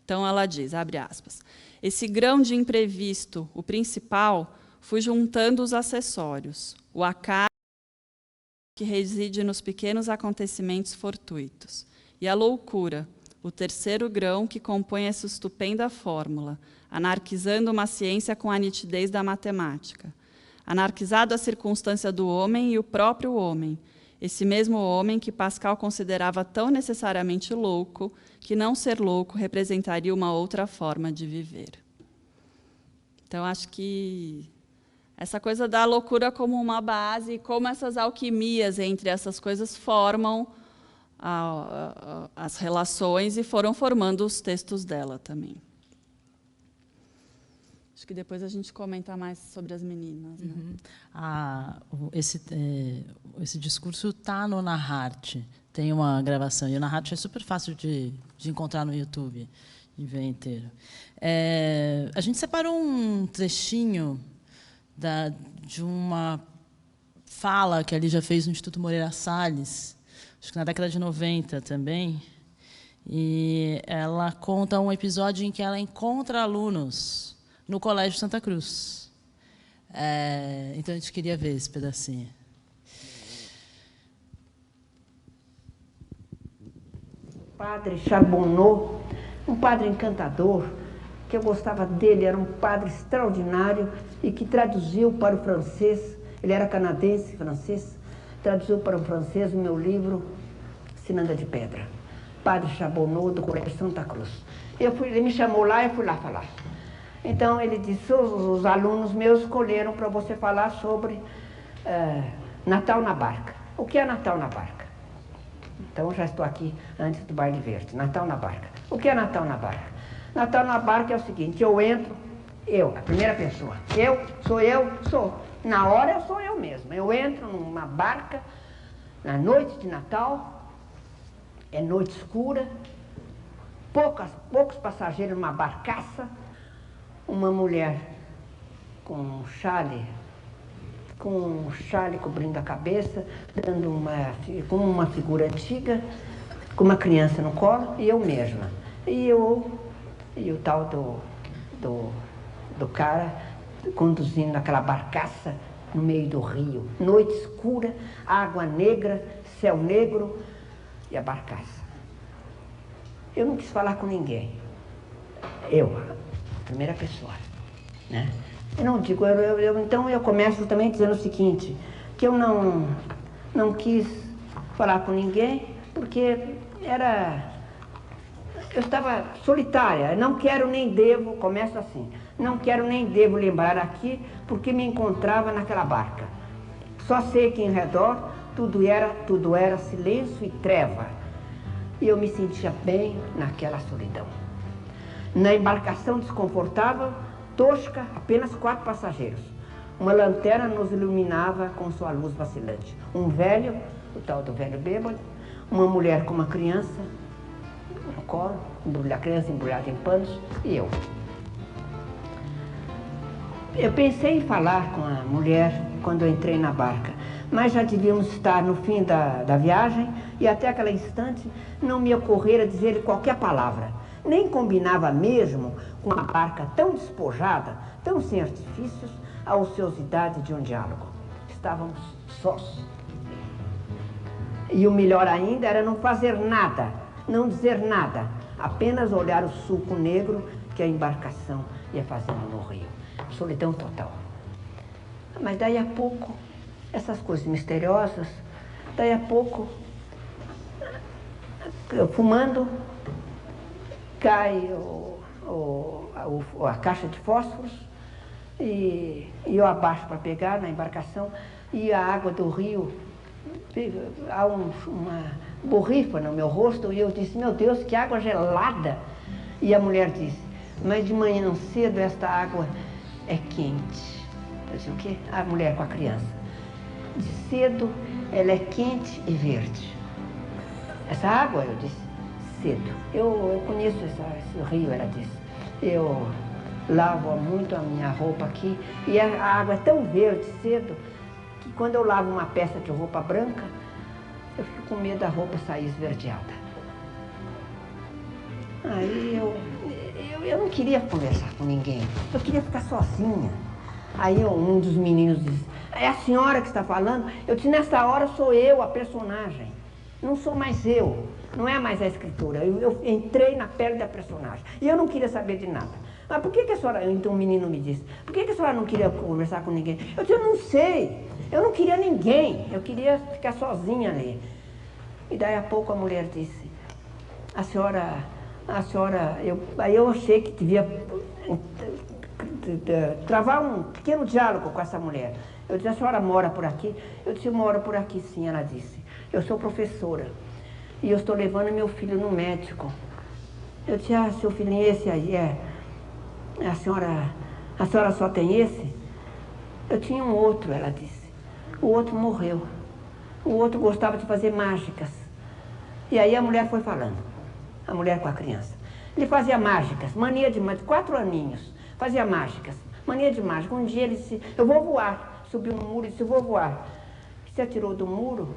Então, ela diz, abre aspas, esse grão de imprevisto, o principal, fui juntando os acessórios, o acaso que reside nos pequenos acontecimentos fortuitos, e a loucura, o terceiro grão que compõe essa estupenda fórmula, anarquizando uma ciência com a nitidez da matemática. Anarquizado a circunstância do homem e o próprio homem, esse mesmo homem que Pascal considerava tão necessariamente louco que não ser louco representaria uma outra forma de viver. Então, acho que essa coisa da loucura como uma base, como essas alquimias entre essas coisas formam as relações e foram formando os textos dela também. Acho que depois a gente comenta mais sobre as meninas. Né? Esse discurso está no Naharte. Tem uma gravação. E o Naharte é super fácil de encontrar no YouTube e ver inteiro. A gente separou um trechinho de uma fala que a Lígia fez no Instituto Moreira Salles, acho que na década de 90 também. E ela conta um episódio em que ela encontra alunos no Colégio Santa Cruz. Então, a gente queria ver esse pedacinho. Padre Charbonneau, um padre encantador, que eu gostava dele, era um padre extraordinário e que traduziu para o francês, ele era canadense, francês, traduziu para o francês o meu livro Sinanda de Pedra. Padre Charbonneau, do Colégio Santa Cruz. Ele me chamou lá e eu fui lá falar. Então, ele disse, os alunos meus escolheram para você falar sobre Natal na Barca. O que é Natal na Barca? Então, eu já estou aqui antes do Baile Verde. Natal na Barca. O que é Natal na Barca? Natal na Barca é o seguinte, eu entro, a primeira pessoa. Sou. Na hora eu sou eu mesma. Eu entro numa barca, na noite de Natal, é noite escura, poucos passageiros numa barcaça, uma mulher com um chale cobrindo a cabeça, dando como uma figura antiga, com uma criança no colo, e eu mesma. E o tal do cara conduzindo aquela barcaça no meio do rio. Noite escura, água negra, céu negro e a barcaça. Eu não quis falar com ninguém. Primeira pessoa, né? Eu não digo, então eu começo também dizendo o seguinte, que eu não quis falar com ninguém, porque eu estava solitária, não quero nem devo, começo assim, não quero nem devo lembrar aqui, porque me encontrava naquela barca. Só sei que em redor tudo era silêncio e treva, e eu me sentia bem naquela solidão. Na embarcação desconfortável, tosca, apenas 4 passageiros. Uma lanterna nos iluminava com sua luz vacilante. Um velho, o tal do velho bêbado, uma mulher com uma criança no colo, a criança embrulhada em panos, e eu. Eu pensei em falar com a mulher quando eu entrei na barca, mas já devíamos estar no fim da viagem e até aquele instante não me ocorrera dizer qualquer palavra. Nem combinava mesmo com uma barca tão despojada, tão sem artifícios, a ociosidade de um diálogo. Estávamos sós. E o melhor ainda era não fazer nada, não dizer nada, apenas olhar o sulco negro que a embarcação ia fazendo no rio. Solidão total. Mas daí a pouco, essas coisas misteriosas, daí a pouco, fumando, cai a caixa de fósforos e eu abaixo para pegar na embarcação e a água do rio, há uma borrifa no meu rosto e eu disse, meu Deus, que água gelada! E a mulher disse, mas de manhã cedo esta água é quente. Eu disse, o quê? A mulher com a criança. De cedo ela é quente e verde. Essa água, eu disse, cedo. Eu conheço esse rio, ela disse. Eu lavo muito a minha roupa aqui e a água é tão verde cedo que quando eu lavo uma peça de roupa branca, eu fico com medo da roupa sair esverdeada. Aí eu não queria conversar com ninguém, eu queria ficar sozinha. Aí um dos meninos disse, é a senhora que está falando? Eu disse, nessa hora sou eu, a personagem. Não sou mais eu, não é mais a escritora. Eu entrei na pele da personagem. E eu não queria saber de nada. Mas por que a senhora, então um menino me disse, por que a senhora não queria conversar com ninguém? Eu disse, eu não sei, eu não queria ninguém, eu queria ficar sozinha ali. E daí a pouco a mulher disse, aí eu achei que devia travar um pequeno diálogo com essa mulher. Eu disse, a senhora mora por aqui? Eu disse, eu moro por aqui sim, ela disse. Eu sou professora e eu estou levando meu filho no médico. Eu disse, seu filhinho esse aí a senhora A senhora só tem esse? Eu tinha um outro, ela disse. O outro morreu. O outro gostava de fazer mágicas. E aí a mulher foi falando. A mulher com a criança. Ele fazia mágicas, mania de 4 aninhos. Fazia mágicas, mania de mágica. Um dia ele disse, eu vou voar. Subiu no muro e disse, eu vou voar. Se atirou do muro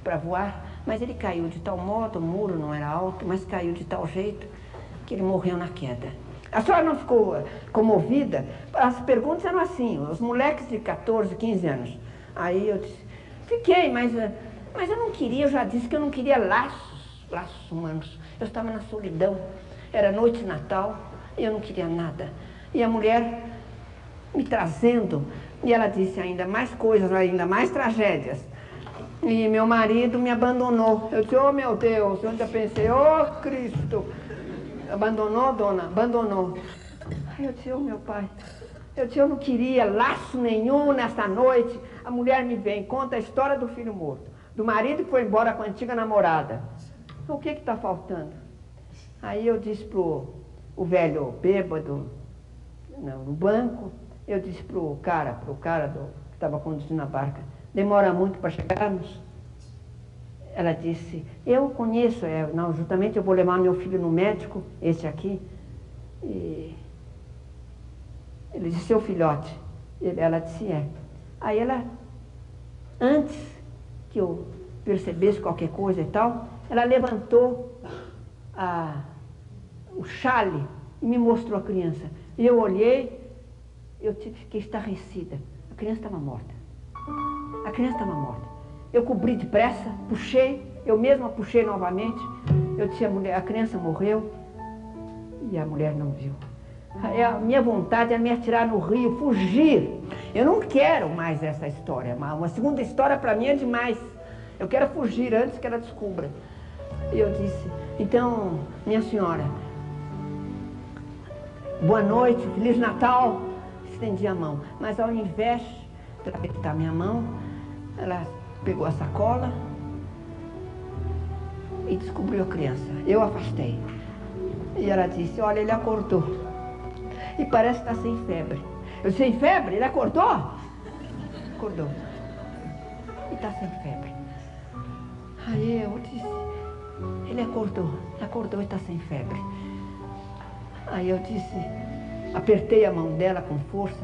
para voar, mas ele caiu de tal modo, o muro não era alto, mas caiu de tal jeito que ele morreu na queda. A senhora não ficou comovida? As perguntas eram assim, os moleques de 14, 15 anos. Aí eu disse, fiquei, mas eu não queria, eu já disse que eu não queria laços humanos. Eu estava na solidão, era noite de Natal, e eu não queria nada. E a mulher me trazendo, e ela disse ainda mais coisas, ainda mais tragédias. E meu marido me abandonou. Eu disse, oh meu Deus, eu ainda pensei, oh Cristo. Abandonou, dona? Abandonou. Aí eu disse, oh meu pai. Eu disse, eu não queria laço nenhum nesta noite. A mulher me vem, conta a história do filho morto. Do marido que foi embora com a antiga namorada. O que está faltando? Aí eu disse pro o velho bêbado no banco, eu disse pro cara que estava conduzindo a barca, demora muito para chegarmos? Ela disse, eu conheço, não, justamente eu vou levar meu filho no médico, esse aqui. E ele disse, seu filhote. Ela disse, é. Aí ela, antes que eu percebesse qualquer coisa e tal, ela levantou o chale e me mostrou a criança. E eu olhei, eu fiquei estarrecida. A criança estava morta. A criança estava morta. Eu cobri depressa, puxei, eu mesma puxei novamente. Eu disse, a criança morreu e a mulher não viu. A minha vontade é me atirar no rio, fugir. Eu não quero mais essa história. Uma segunda história para mim é demais. Eu quero fugir antes que ela descubra. E eu disse, então, minha senhora, boa noite, Feliz Natal. Estendi a mão. Mas ao invés de ela apertar minha mão, ela pegou a sacola e descobriu a criança. Eu afastei. E ela disse, olha, ele acordou. E parece que está sem febre. Eu disse, sem febre? Ele acordou? Acordou. E está sem febre. Aí eu disse, ele acordou e está sem febre. Aí eu disse, apertei a mão dela com força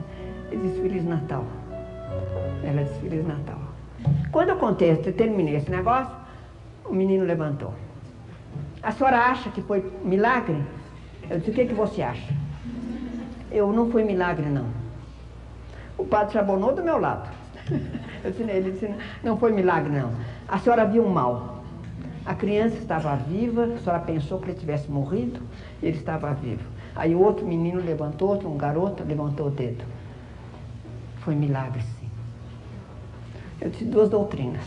e disse, Feliz Natal. Ela disse, Feliz Natal. Quando eu terminei esse negócio, o menino levantou. A senhora acha que foi milagre? Eu disse, o que você acha? Não foi milagre, não. O padre Chabonou do meu lado. Ele disse, não foi milagre, não. A senhora viu mal. A criança estava viva, a senhora pensou que ele tivesse morrido, e ele estava vivo. Aí o outro menino levantou, um garoto levantou o dedo. Foi milagre, sim. Eu disse, 2 doutrinas.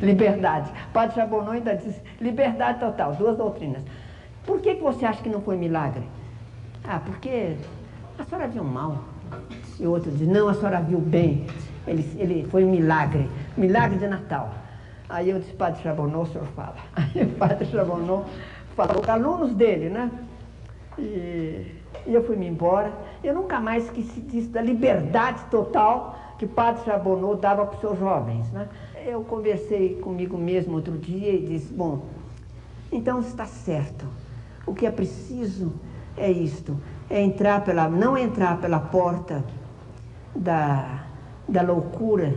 Liberdade. O padre Chabonou ainda disse, liberdade total, 2 doutrinas. Por que você acha que não foi milagre? Porque a senhora viu mal. E o outro disse, não, a senhora viu bem. Ele foi um milagre, milagre de Natal. Aí eu disse, padre Chabonou, o senhor fala. Aí o padre Chabonou falou com alunos dele, né? E eu fui-me embora. Eu nunca mais esqueci disso, da liberdade total que o padre Chabonou dava para os seus jovens, né? Eu conversei comigo mesmo outro dia e disse, bom, então está certo. O que é preciso é isto, é não entrar pela porta da loucura,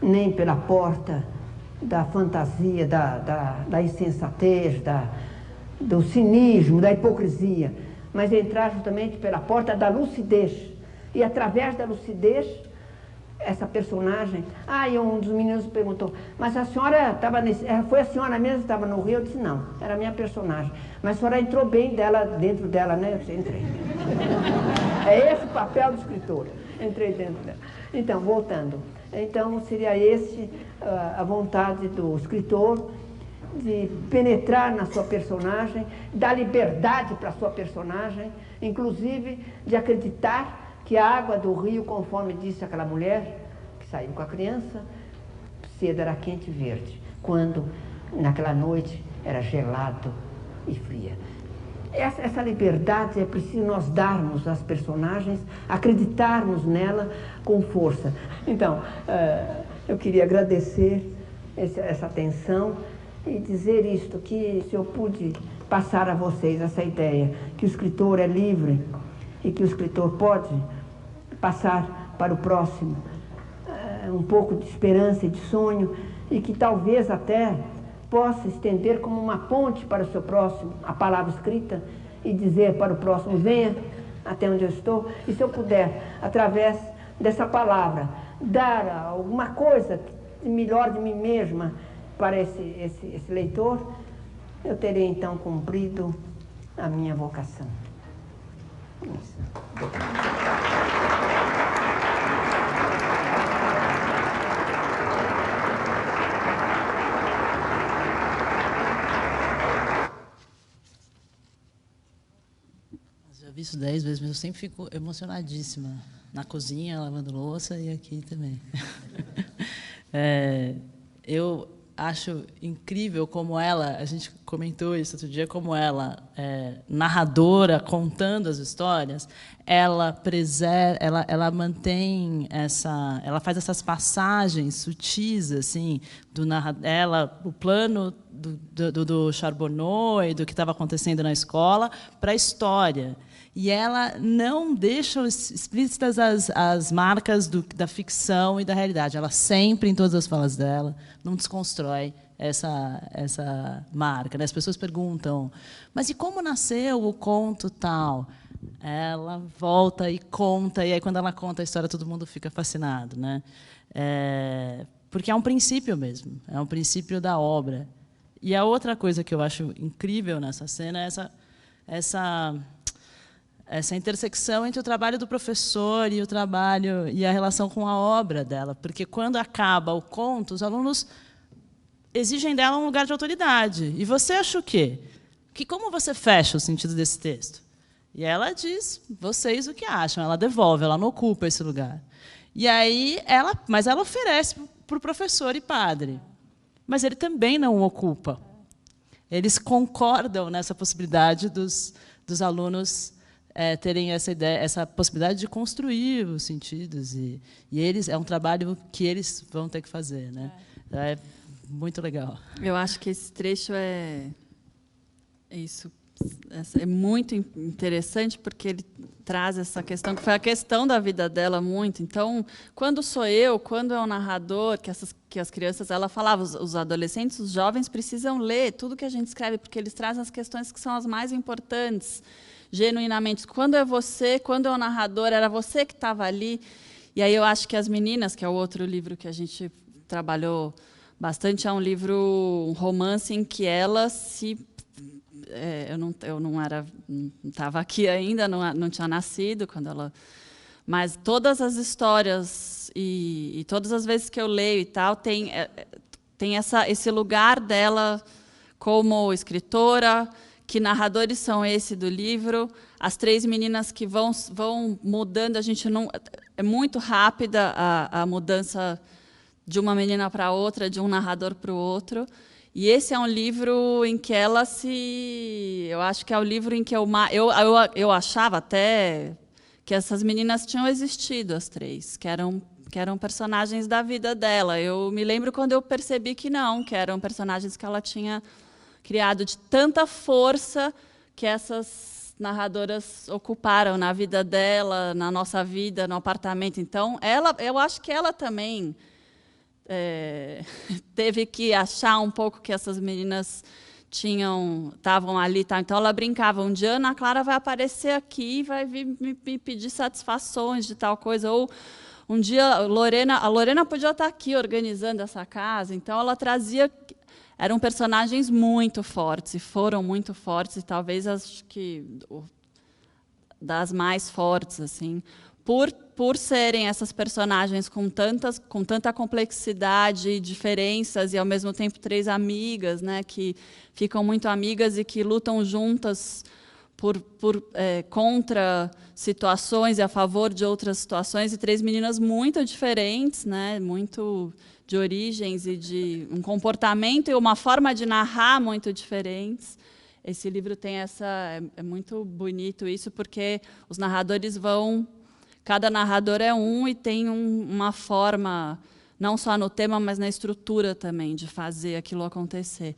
nem pela porta da fantasia, da insensatez, do cinismo, da hipocrisia, mas entrar justamente pela porta da lucidez. E através da lucidez, essa personagem... e um dos meninos perguntou, mas a senhora estava foi a senhora mesmo que estava no Rio? Eu disse, não, era a minha personagem. Mas a senhora entrou bem dentro dela, né? Eu disse, entrei. É esse o papel do escritor. Entrei dentro dela. Então, voltando. Então, seria a vontade do escritor de penetrar na sua personagem, dar liberdade para a sua personagem, inclusive de acreditar que a água do rio, conforme disse aquela mulher que saiu com a criança, cedo era quente e verde, quando naquela noite era gelado e fria. Essa liberdade é preciso nós darmos às personagens, acreditarmos nela com força. Então, eu queria agradecer essa atenção e dizer isto, que se eu pude passar a vocês essa ideia, que o escritor é livre e que o escritor pode passar para o próximo um pouco de esperança e de sonho, e que talvez até possa estender como uma ponte para o seu próximo a palavra escrita e dizer para o próximo, venha até onde eu estou. E se eu puder, através dessa palavra, dar alguma coisa melhor de mim mesma para esse leitor, eu terei então cumprido a minha vocação. Isso. Já vi isso 10 vezes, mas eu sempre fico emocionadíssima. Na cozinha, lavando louça, e aqui também. Eu acho incrível como ela, a gente comentou isso outro dia, como ela, narradora, contando as histórias, ela mantém ela faz essas passagens sutis, assim, o plano do Charbonneau e do que estava acontecendo na escola para a história. E ela não deixa explícitas as marcas da ficção e da realidade. Ela sempre, em todas as falas dela, não desconstrói essa marca. As pessoas perguntam, mas e como nasceu o conto tal? Ela volta e conta, e aí, quando ela conta a história, todo mundo fica fascinado, né? Porque é um princípio mesmo, é um princípio da obra. E a outra coisa que eu acho incrível nessa cena é essa intersecção entre o trabalho do professor e a relação com a obra dela, porque quando acaba o conto, os alunos exigem dela um lugar de autoridade. E você acha o quê? Que como você fecha o sentido desse texto? E ela diz, vocês o que acham? Ela devolve, ela não ocupa esse lugar. E aí mas ela oferece para o professor e padre, mas ele também não o ocupa. Eles concordam nessa possibilidade dos alunos terem essa ideia, essa possibilidade de construir os sentidos, e é um trabalho que eles vão ter que fazer, né? É muito legal. Eu acho que esse trecho é muito interessante, porque ele traz essa questão que foi a questão da vida dela muito. Então, quando é o narrador, que as crianças, ela falava, os adolescentes, os jovens precisam ler tudo que a gente escreve, porque eles trazem as questões que são as mais importantes. Genuinamente, quando é o narrador, era você que estava ali. E aí eu acho que As Meninas, que é o outro livro que a gente trabalhou bastante, é um romance em que ela se... eu não estava aqui ainda, não tinha nascido quando ela... Mas todas as histórias e todas as vezes que eu leio e tal, tem esse lugar dela como escritora. Que narradores são esse do livro? As três meninas que vão mudando, a gente não... É muito rápida a mudança de uma menina para outra, de um narrador para o outro. E esse é um livro em que ela se... Eu acho que é o livro em que eu achava até que essas meninas tinham existido, as três, que eram personagens da vida dela. Eu me lembro quando eu percebi que não, que eram personagens que ela tinha criado de tanta força que essas narradoras ocuparam na vida dela, na nossa vida, no apartamento. Então, eu acho que ela também teve que achar um pouco que essas meninas estavam ali. Tá? Então, ela brincava, um dia a Ana Clara vai aparecer aqui e vai vir me pedir satisfações de tal coisa. Ou um dia a Lorena podia estar aqui organizando essa casa. Então, ela trazia... Eram personagens muito fortes, e foram muito fortes, e talvez acho que das mais fortes, assim, por serem essas personagens com tanta complexidade e diferenças, e ao mesmo tempo três amigas, né, que ficam muito amigas e que lutam juntas contra situações e a favor de outras situações, e três meninas muito diferentes, né, muito de origens e de um comportamento e uma forma de narrar muito diferentes. esse livro tem essa... É muito bonito isso, porque os narradores vão... Cada narrador é um e tem uma forma, não só no tema, mas na estrutura também, de fazer aquilo acontecer.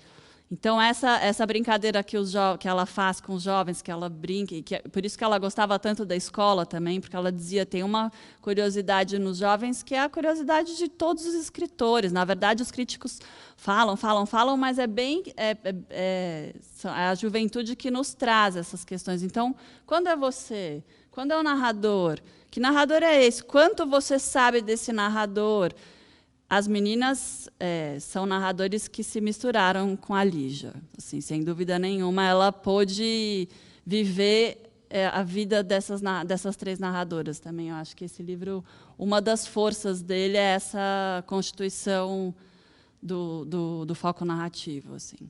Então, essa brincadeira que ela faz com os jovens, que ela brinca, por isso que ela gostava tanto da escola também, porque ela dizia, tem uma curiosidade nos jovens que é a curiosidade de todos os escritores. Na verdade, os críticos falam, mas é a juventude que nos traz essas questões. Então, quando é você, quando é o narrador, que narrador é esse? Quanto você sabe desse narrador? As meninas são narradores que se misturaram com a Lígia. Assim, sem dúvida nenhuma, ela pôde viver a vida dessas 3 narradoras também. Eu acho que esse livro, uma das forças dele é essa constituição do foco narrativo. Assim.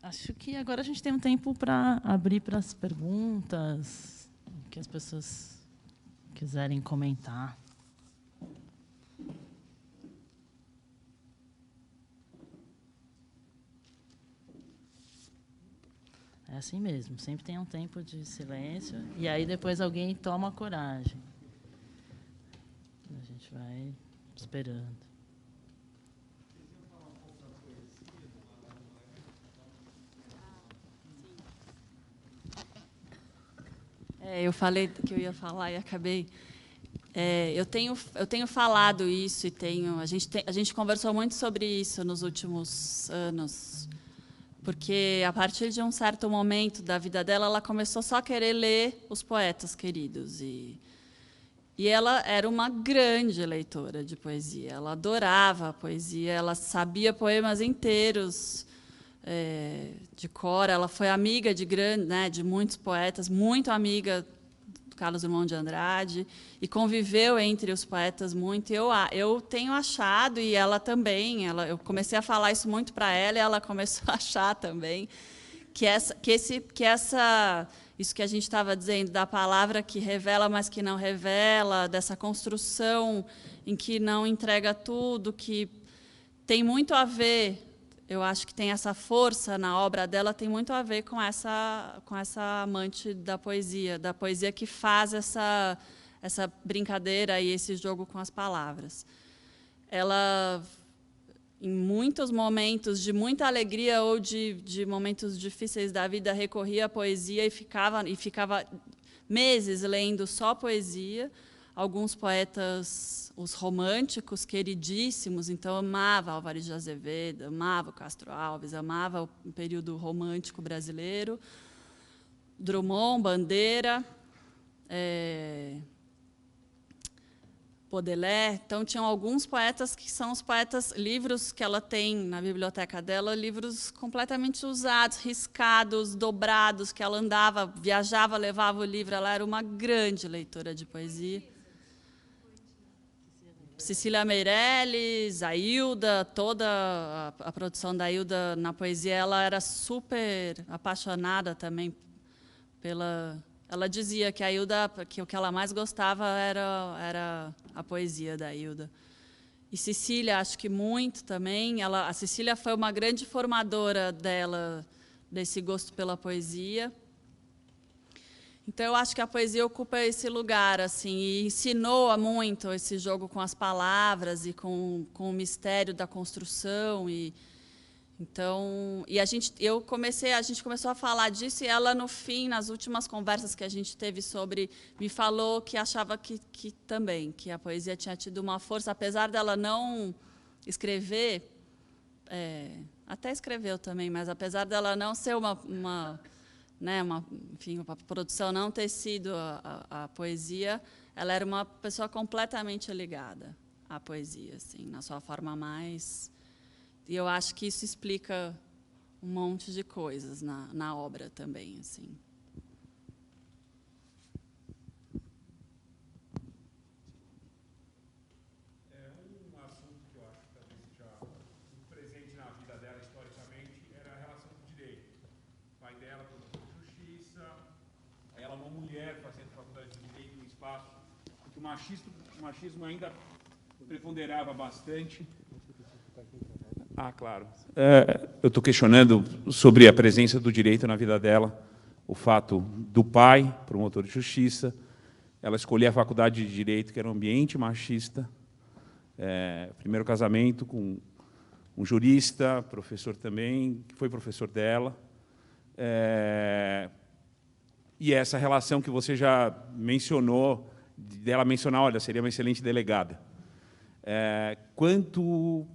Acho que agora a gente tem um tempo para abrir para as perguntas que as pessoas quiserem comentar. É assim mesmo, sempre tem um tempo de silêncio e aí depois alguém toma coragem. A gente vai esperando. Eu falei que eu ia falar e acabei. Eu tenho falado isso e a gente conversou muito sobre isso nos últimos anos, porque a partir de um certo momento da vida dela, ela começou só a querer ler os poetas queridos e ela era uma grande leitora de poesia. Ela adorava a poesia, ela sabia poemas inteiros. De cor, ela foi amiga de muitos poetas, muito amiga do Carlos Drummond de Andrade, e conviveu entre os poetas muito. Eu tenho achado, e ela também, eu comecei a falar isso muito para ela, e ela começou a achar também, isso que a gente estava dizendo, da palavra que revela, mas que não revela, dessa construção em que não entrega tudo, que tem muito a ver. Eu acho que tem essa força na obra dela, tem muito a ver com essa amante da poesia que faz essa brincadeira e esse jogo com as palavras. Ela, em muitos momentos de muita alegria ou de momentos difíceis da vida, recorria à poesia e ficava meses lendo só poesia. Alguns poetas, os românticos, queridíssimos, então amava Álvares de Azevedo, amava Castro Alves, amava o período romântico brasileiro, Drummond, Bandeira, Baudelaire. Então, tinham alguns poetas que são os poetas, livros que ela tem na biblioteca dela, livros completamente usados, riscados, dobrados, que ela andava, viajava, levava o livro. Ela era uma grande leitora de poesia. Cecília Meirelles, a Hilda, toda a produção da Hilda na poesia, ela era super apaixonada também pela... Ela dizia que a Hilda, que o que ela mais gostava era a poesia da Hilda. E Cecília, acho que muito também. A Cecília foi uma grande formadora dela, desse gosto pela poesia. Então, eu acho que a poesia ocupa esse lugar, assim, e ensinou muito esse jogo com as palavras e com o mistério da construção. Então, a gente começou a falar disso, e ela, no fim, nas últimas conversas que a gente teve me falou que achava que também, que a poesia tinha tido uma força, apesar dela não escrever, até escreveu também, mas apesar dela não ser enfim, a produção não ter sido a poesia, ela era uma pessoa completamente ligada à poesia, assim, na sua forma mais... E eu acho que isso explica um monte de coisas na obra também, assim. Um assunto que eu acho que talvez seja muito presente na vida dela historicamente era a relação com o direito. O pai dela, promotor de justiça, ela uma mulher fazendo faculdade de direito no espaço, porque o machismo ainda preponderava bastante. Ah, claro. Eu estou questionando sobre a presença do direito na vida dela, o fato do pai, promotor de justiça, ela escolher a faculdade de Direito, que era um ambiente machista, primeiro casamento com um jurista, professor também, que foi professor dela, e essa relação que você já mencionou, dela mencionar, olha, seria uma excelente delegada. Quanto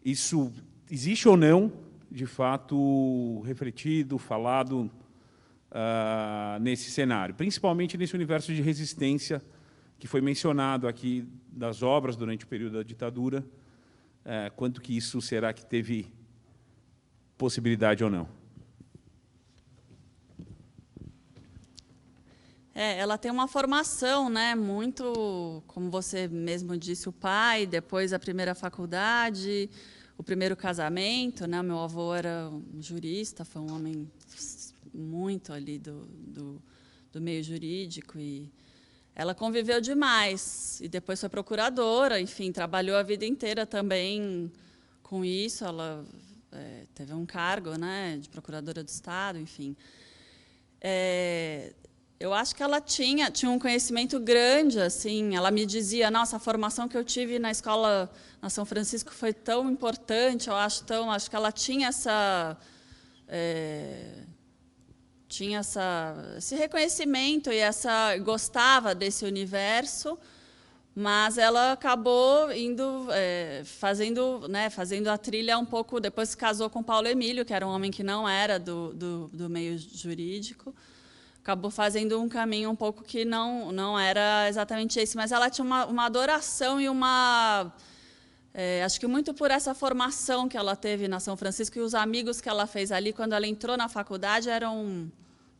isso existe ou não, de fato, refletido, falado nesse cenário, principalmente nesse universo de resistência que foi mencionado aqui das obras durante o período da ditadura, quanto que isso será que teve possibilidade ou não? Ela tem uma formação, né, muito, como você mesmo disse, o pai, depois a primeira faculdade, o primeiro casamento, né, meu avô era um jurista, foi um homem muito ali do meio jurídico, e ela conviveu demais, e depois foi procuradora, enfim, trabalhou a vida inteira também com isso, ela teve um cargo, né, de procuradora do Estado, enfim. Eu acho que ela tinha um conhecimento grande, assim. Ela me dizia, nossa, a formação que eu tive na escola na São Francisco foi tão importante, acho que ela tinha esse reconhecimento e gostava desse universo, mas ela acabou indo fazendo a trilha um pouco, depois se casou com Paulo Emílio, que era um homem que não era do meio jurídico. Acabou fazendo um caminho um pouco que não era exatamente esse, mas ela tinha uma adoração e acho que muito por essa formação que ela teve na São Francisco e os amigos que ela fez ali, quando ela entrou na faculdade, eram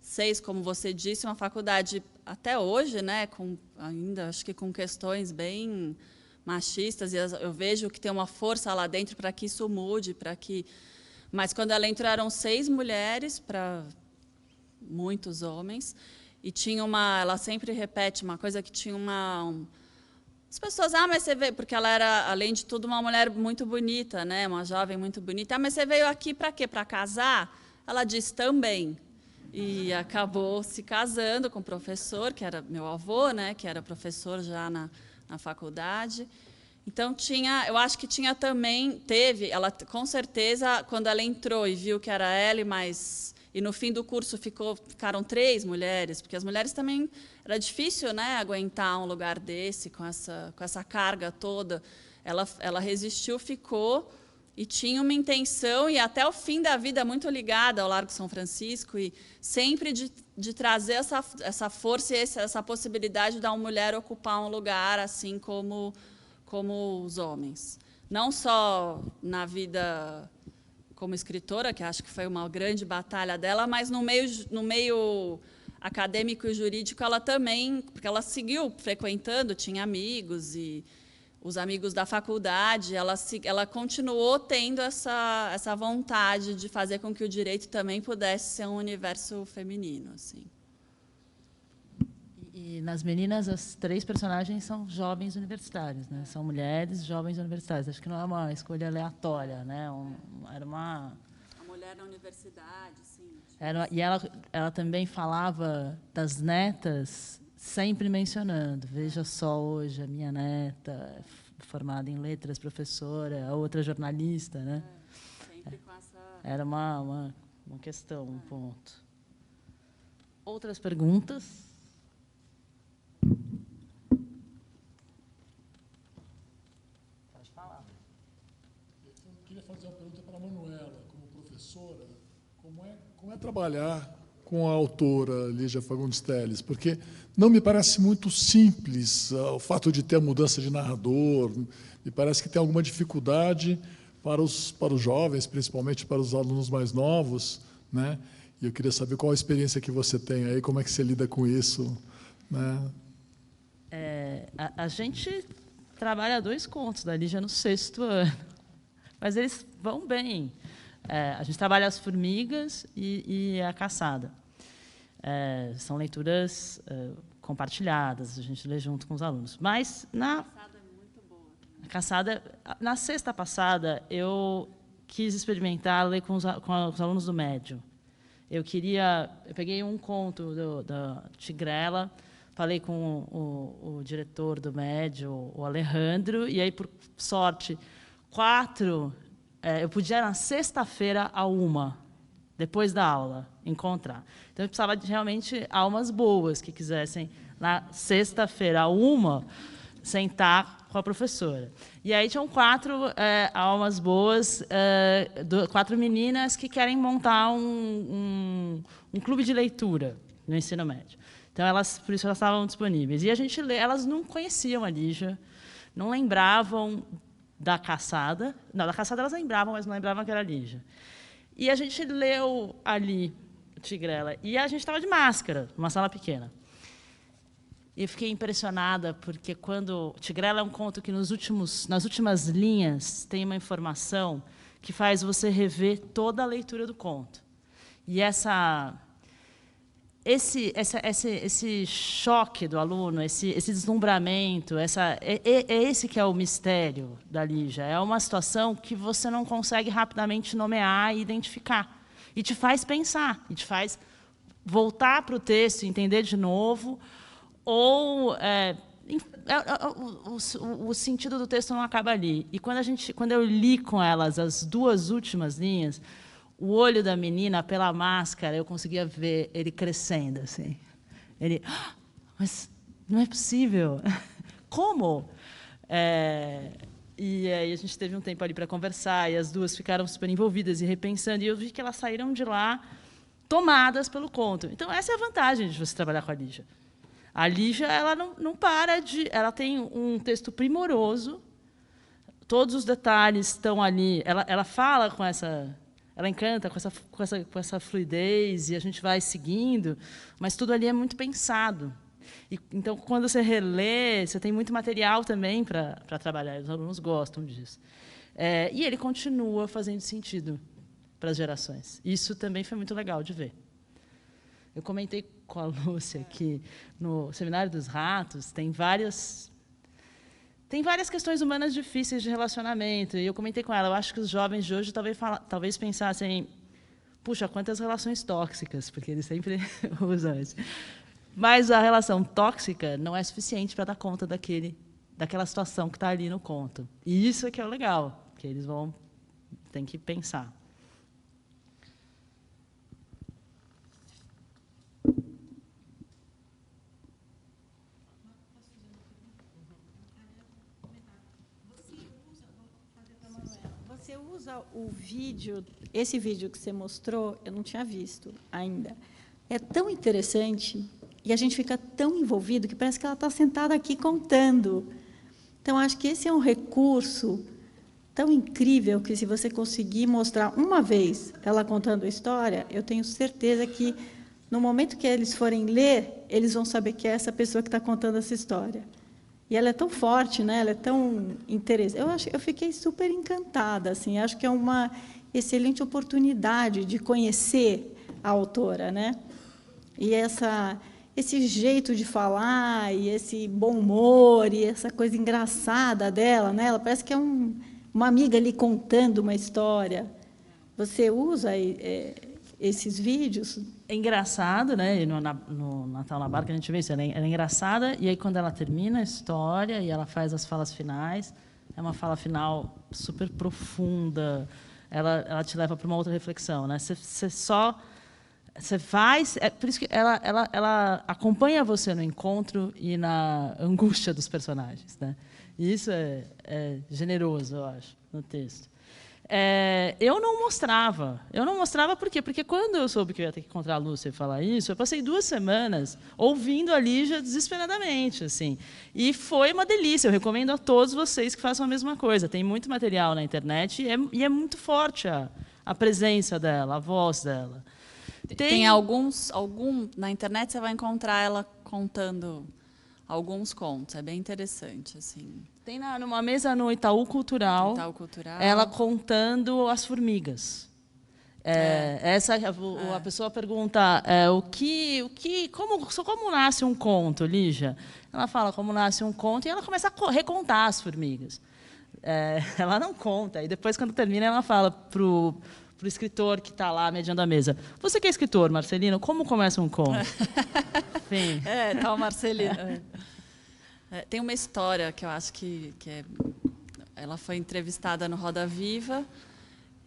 6, como você disse, uma faculdade até hoje, né, ainda acho que com questões bem machistas, e eu vejo que tem uma força lá dentro para que isso mude, mas quando ela entrou eram 6 mulheres para muitos homens, e ela sempre repete uma coisa que tinha as pessoas, mas você veio, porque ela era, além de tudo, uma mulher muito bonita, né, uma jovem muito bonita, mas você veio aqui para quê? Para casar? Ela disse também, e acabou se casando com o professor, que era meu avô, né, que era professor já na faculdade. Então eu acho que ela com certeza, quando ela entrou e viu que era ela, e no fim do curso ficaram 3 mulheres, porque as mulheres também era difícil, né, aguentar um lugar desse com essa carga toda. Ela resistiu, ficou, e tinha uma intenção, e até o fim da vida muito ligada ao Largo São Francisco, e sempre de trazer essa força e essa possibilidade de uma mulher ocupar um lugar assim como os homens. Não só na vida como escritora, que acho que foi uma grande batalha dela, mas no meio acadêmico e jurídico ela também, porque ela seguiu frequentando, tinha amigos, e os amigos da faculdade, ela continuou tendo essa vontade de fazer com que o direito também pudesse ser um universo feminino, assim. E nas meninas, as 3 personagens são jovens universitários, né? São mulheres jovens universitárias. Acho que não é uma escolha aleatória, né? Era uma... A mulher na universidade, sim. E ela também falava das netas, sempre mencionando. Veja só, hoje, a minha neta, formada em letras, professora, a outra jornalista, né? Sempre com essa... Era uma questão, um ponto. Outras perguntas? Fazer uma pergunta para a Manuela, como professora, como é trabalhar com a autora Lígia Fagundes Telles, porque não me parece muito simples o fato de ter a mudança de narrador, me parece que tem alguma dificuldade para os jovens, principalmente para os alunos mais novos, né? E eu queria saber qual a experiência que você tem aí, como é que você lida com isso, né? A gente trabalha 2 contos da Lígia no 6º ano. Mas eles vão bem. A gente trabalha As Formigas e A Caçada. São leituras compartilhadas, a gente lê junto com os alunos. Mas A Caçada é muito boa. A Caçada, na sexta passada, eu quis experimentar ler com os alunos do médio. Eu peguei um conto da Tigrela, falei com o diretor do médio, o Alejandro, e aí, por sorte, 4, eu podia na sexta-feira à 1, depois da aula, encontrar. Então, eu precisava de realmente almas boas que quisessem, na sexta-feira à 1, sentar com a professora. E aí tinham 4 almas boas, 4 meninas que querem montar um clube de leitura no ensino médio. Então, por isso elas estavam disponíveis. E a gente elas não conheciam a Lígia, não lembravam da Caçada. Não, da Caçada elas lembravam, mas não lembravam que era a Lígia. E a gente leu ali Tigrela. E a gente estava de máscara, numa sala pequena. E eu fiquei impressionada, porque Tigrela é um conto que nas últimas linhas tem uma informação que faz você rever toda a leitura do conto. E esse choque do aluno, esse deslumbramento, esse que é o mistério da Lígia. É uma situação que você não consegue rapidamente nomear e identificar. E te faz pensar, e te faz voltar para o texto, entender de novo, ou o sentido do texto não acaba ali. E quando eu li com elas as 2 últimas linhas, o olho da menina, pela máscara, eu conseguia ver ele crescendo. Assim. Ele, mas não é possível. Como? E aí a gente teve um tempo ali para conversar, e as 2 ficaram super envolvidas e repensando, e eu vi que elas saíram de lá tomadas pelo conto. Então, essa é a vantagem de você trabalhar com a Lígia. A Lígia, ela não para de... Ela tem um texto primoroso, todos os detalhes estão ali. Ela fala com essa... Ela encanta com essa fluidez, e a gente vai seguindo, mas tudo ali é muito pensado. Então, quando você relê, você tem muito material também para trabalhar, os alunos gostam disso. E ele continua fazendo sentido para as gerações. Isso também foi muito legal de ver. Eu comentei com a Lúcia que, no Seminário dos Ratos, tem várias questões humanas difíceis de relacionamento. E eu comentei com ela, eu acho que os jovens de hoje talvez pensassem, puxa, quantas relações tóxicas, porque eles sempre usam isso. Mas a relação tóxica não é suficiente para dar conta daquela situação que está ali no conto. E isso é que é o legal, que eles têm que pensar. Você usa o vídeo, esse vídeo que você mostrou, eu não tinha visto ainda. É tão interessante e a gente fica tão envolvido que parece que ela está sentada aqui contando. Então, acho que esse é um recurso tão incrível que, se você conseguir mostrar uma vez ela contando a história, eu tenho certeza que, no momento que eles forem ler, eles vão saber que é essa pessoa que está contando essa história. E ela é tão forte, né? Ela é tão interessante. Eu fiquei super encantada. Assim, acho que é uma excelente oportunidade de conhecer a autora, né? E esse jeito de falar, e esse bom humor, e essa coisa engraçada dela, né? Ela parece que é uma amiga ali contando uma história. Você usa esses vídeos? É engraçado, né? E no Natal na Barca a gente vê isso. Ela é engraçada, e aí, quando ela termina a história e ela faz as falas finais, é uma fala final super profunda. Ela te leva para uma outra reflexão, né? Você vai... por isso que ela acompanha você no encontro e na angústia dos personagens, né? E isso é generoso, eu acho, no texto. Eu não mostrava. Por quê? Porque, quando eu soube que eu ia ter que encontrar a Lúcia e falar isso, eu passei 2 semanas ouvindo a Lígia desesperadamente. Assim. E foi uma delícia. Eu recomendo a todos vocês que façam a mesma coisa. Tem muito material na internet e é muito forte a presença dela, a voz dela. Tem na internet você vai encontrar ela contando alguns contos. É bem interessante, assim. Tem numa mesa no Itaú Cultural, ela contando as formigas. A pessoa pergunta como nasce um conto, Lígia? Ela fala como nasce um conto, e ela começa a recontar as formigas. ela não conta. E depois, quando termina, ela fala para o escritor que está lá mediando a mesa: você que é escritor, Marcelino, como começa um conto? Enfim. Tá o Marcelino. Tem uma história que eu acho que ela foi entrevistada no Roda Viva,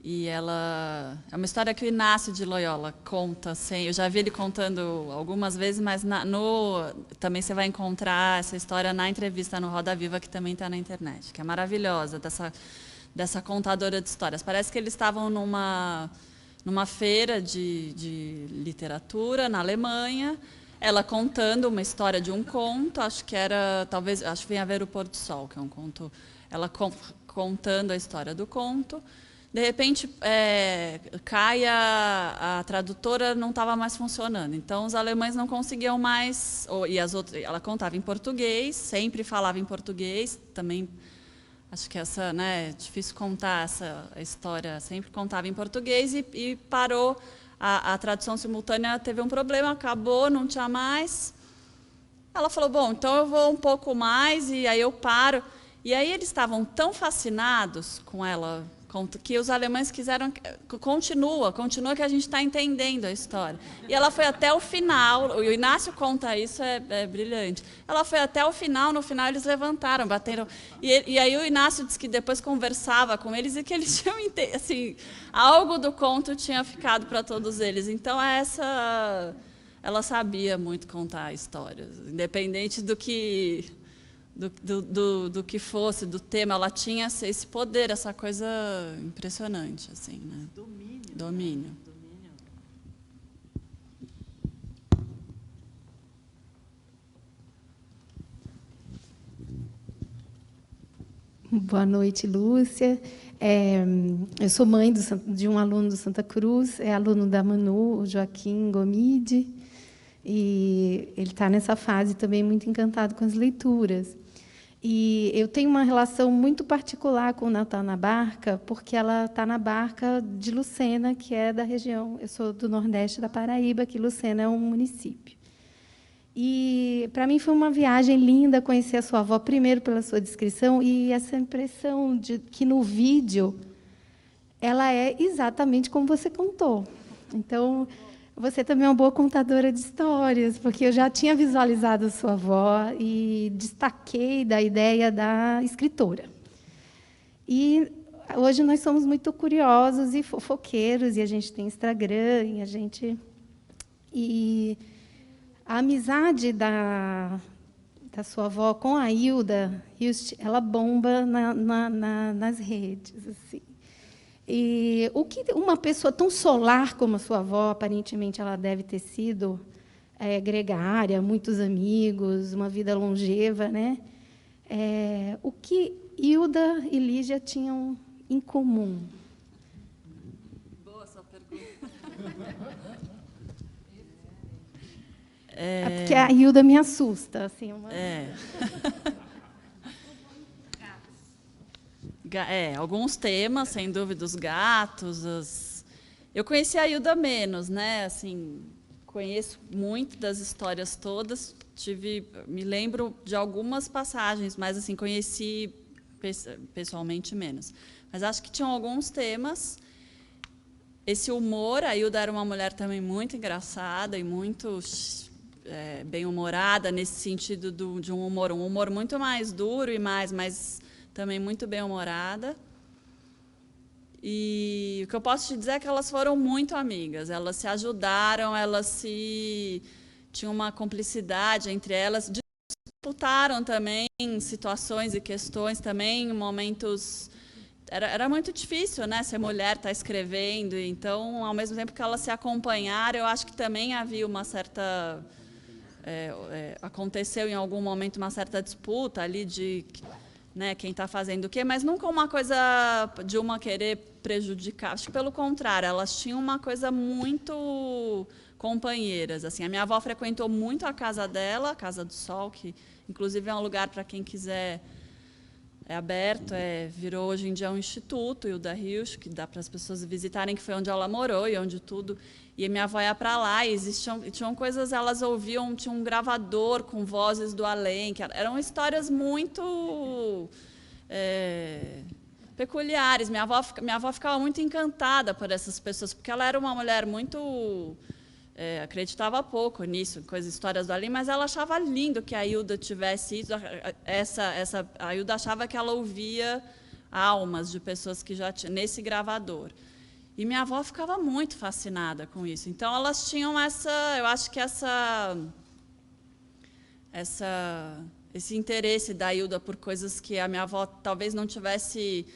e ela é uma história que o Inácio de Loyola conta. Eu já vi ele contando algumas vezes, mas também você vai encontrar essa história na entrevista no Roda Viva, que também está na internet, que é maravilhosa, dessa contadora de histórias. Parece que eles estavam numa feira de literatura na Alemanha, ela contando uma história de um conto, acho que vem a ver o Pôr do Sol, que é um conto, ela contando a história do conto. De repente, cai a tradutora, não estava mais funcionando. Então, os alemães não conseguiam mais... ela contava em português, sempre falava em português. Também, acho que é difícil contar essa história. Sempre contava em português e parou. A tradução simultânea teve um problema, acabou, não tinha mais. Ela falou, bom, então eu vou um pouco mais, e aí eu paro. E aí eles estavam tão fascinados com ela, que os alemães quiseram... Continua que a gente está entendendo a história. E ela foi até o final, o Inácio conta isso, é brilhante. Ela foi até o final, no final eles levantaram, bateram... E aí o Inácio disse que depois conversava com eles e que eles tinham... Assim, algo do conto tinha ficado para todos eles. Então, ela sabia muito contar histórias, independente do que... Do que fosse, do tema, ela tinha esse poder, essa coisa impressionante, assim, né? Domínio. Boa noite, Lúcia. Eu sou mãe de um aluno do Santa Cruz, é aluno da Manu, o Joaquim Gomide, e ele está nessa fase também muito encantado com as leituras. E eu tenho uma relação muito particular com o Natal na Barca, porque ela está na Barca de Lucena, que é da região... Eu sou do Nordeste da Paraíba, que Lucena é um município. E, para mim, foi uma viagem linda conhecer a sua avó, primeiro pela sua descrição, e essa impressão de que, no vídeo, ela é exatamente como você contou. Então, você também é uma boa contadora de histórias, porque eu já tinha visualizado a sua avó e destaquei da ideia da escritora. E hoje nós somos muito curiosos e fofoqueiros, e a gente tem Instagram, e a amizade da sua avó com a Hilda, ela bomba nas redes, assim. E o que uma pessoa tão solar como a sua avó, aparentemente, ela deve ter sido gregária, muitos amigos, uma vida longeva, né? O que Hilda e Lígia tinham em comum? Boa sua pergunta. Porque a Hilda me assusta. Assim, alguns temas, sem dúvida, os gatos. Eu conheci a Hilda menos, né? Assim, conheço muito das histórias todas. Me lembro de algumas passagens, mas assim conheci pessoalmente menos. Mas acho que tinham alguns temas. Esse humor, a Hilda era uma mulher também muito engraçada e muito bem-humorada, nesse sentido de um humor muito mais duro e mas também muito bem-humorada. E o que eu posso te dizer é que elas foram muito amigas, elas se ajudaram, tinham uma cumplicidade entre elas, disputaram também situações e questões, também em momentos... Era muito difícil, né, ser mulher, estar escrevendo, então, ao mesmo tempo que elas se acompanharam, eu acho que também havia uma certa... aconteceu em algum momento uma certa disputa ali de... Né, quem está fazendo o quê, mas nunca uma coisa de uma querer prejudicar. Acho que, pelo contrário, elas tinham uma coisa muito companheiras. Assim, a minha avó frequentou muito a casa dela, a Casa do Sol, que, inclusive, é um lugar para quem quiser, é aberto, virou hoje em dia um instituto, e o da Rios, que dá para as pessoas visitarem, que foi onde ela morou e onde tudo... E a minha avó ia para lá, e tinham coisas, elas ouviam, tinha um gravador com vozes do além, que eram histórias muito... peculiares. Minha avó ficava muito encantada por essas pessoas, porque ela era uma mulher muito... acreditava pouco nisso, histórias do além, mas ela achava lindo que a Hilda tivesse isso. A Hilda achava que ela ouvia almas de pessoas que já tinham nesse gravador. E minha avó ficava muito fascinada com isso. Então, elas tinham eu acho que esse interesse da Hilda por coisas que a minha avó talvez não tivesse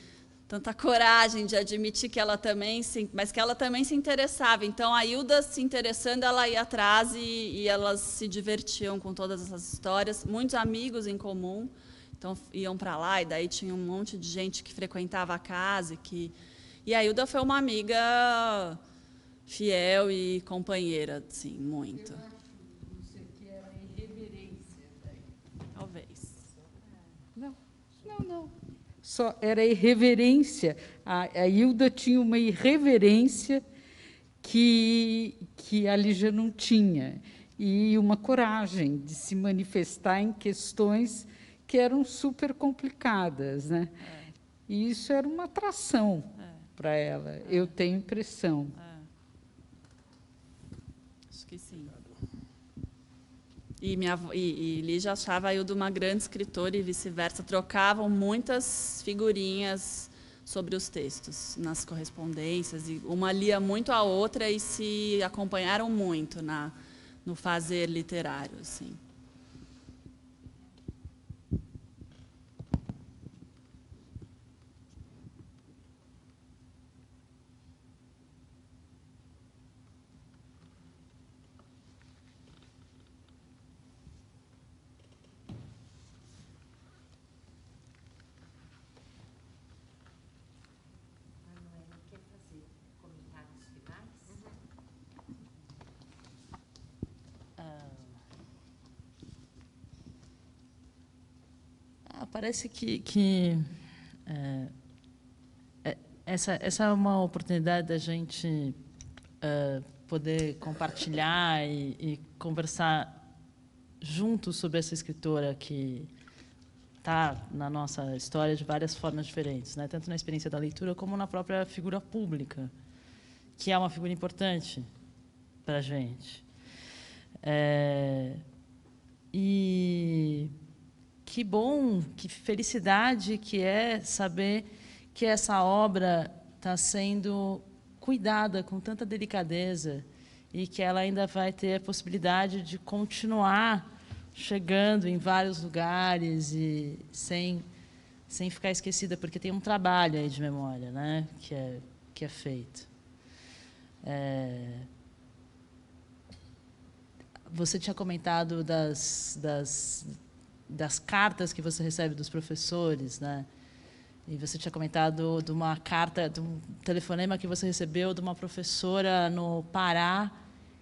tanta coragem de admitir que ela também mas que ela também se interessava. Então, a Hilda se interessando, ela ia atrás e elas se divertiam com todas essas histórias. Muitos amigos em comum, então iam para lá, e daí tinha um monte de gente que frequentava a casa. E a Hilda foi uma amiga fiel e companheira, assim, muito. Eu acho, não sei o que era irreverência daí. Talvez. Não. Só era irreverência. A Hilda tinha uma irreverência que a Lígia não tinha, e uma coragem de se manifestar em questões que eram super complicadas, né? E isso era uma atração para ela, eu tenho impressão. Acho que sim. E Lígia achava a Hilda uma grande escritora e vice-versa. Trocavam muitas figurinhas sobre os textos nas correspondências. E uma lia muito a outra e se acompanharam muito no fazer literário, assim. Parece que essa é uma oportunidade da gente poder compartilhar e conversar juntos sobre essa escritora que está na nossa história de várias formas diferentes, né? Tanto na experiência da leitura como na própria figura pública, que é uma figura importante para a gente. E que bom, que felicidade que é saber que essa obra está sendo cuidada com tanta delicadeza e que ela ainda vai ter a possibilidade de continuar chegando em vários lugares e sem ficar esquecida, porque tem um trabalho aí de memória, né, que é feito. Você tinha comentado das cartas que você recebe dos professores, né? E você tinha comentado de uma carta, de um telefonema que você recebeu de uma professora no Pará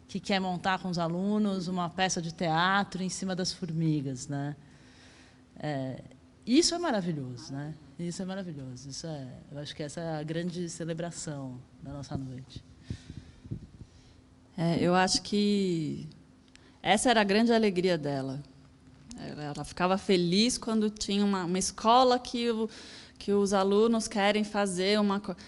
que quer montar com os alunos uma peça de teatro em cima das formigas, né? Isso é maravilhoso, né? Isso é maravilhoso. Eu acho que essa é a grande celebração da nossa noite. Eu acho que essa era a grande alegria dela. Ela ficava feliz quando tinha uma escola que os alunos querem fazer uma coisa.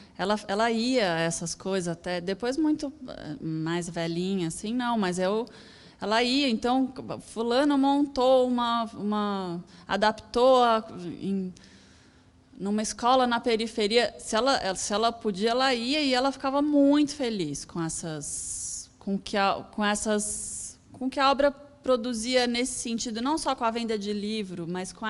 Ela ia a essas coisas até depois muito mais velhinha, assim, não, mas ela ia. Então, fulano montou adaptou numa escola na periferia. Se ela podia, ela ia, e ela ficava muito feliz com que a obra produzia nesse sentido, não só com a venda de livro, mas com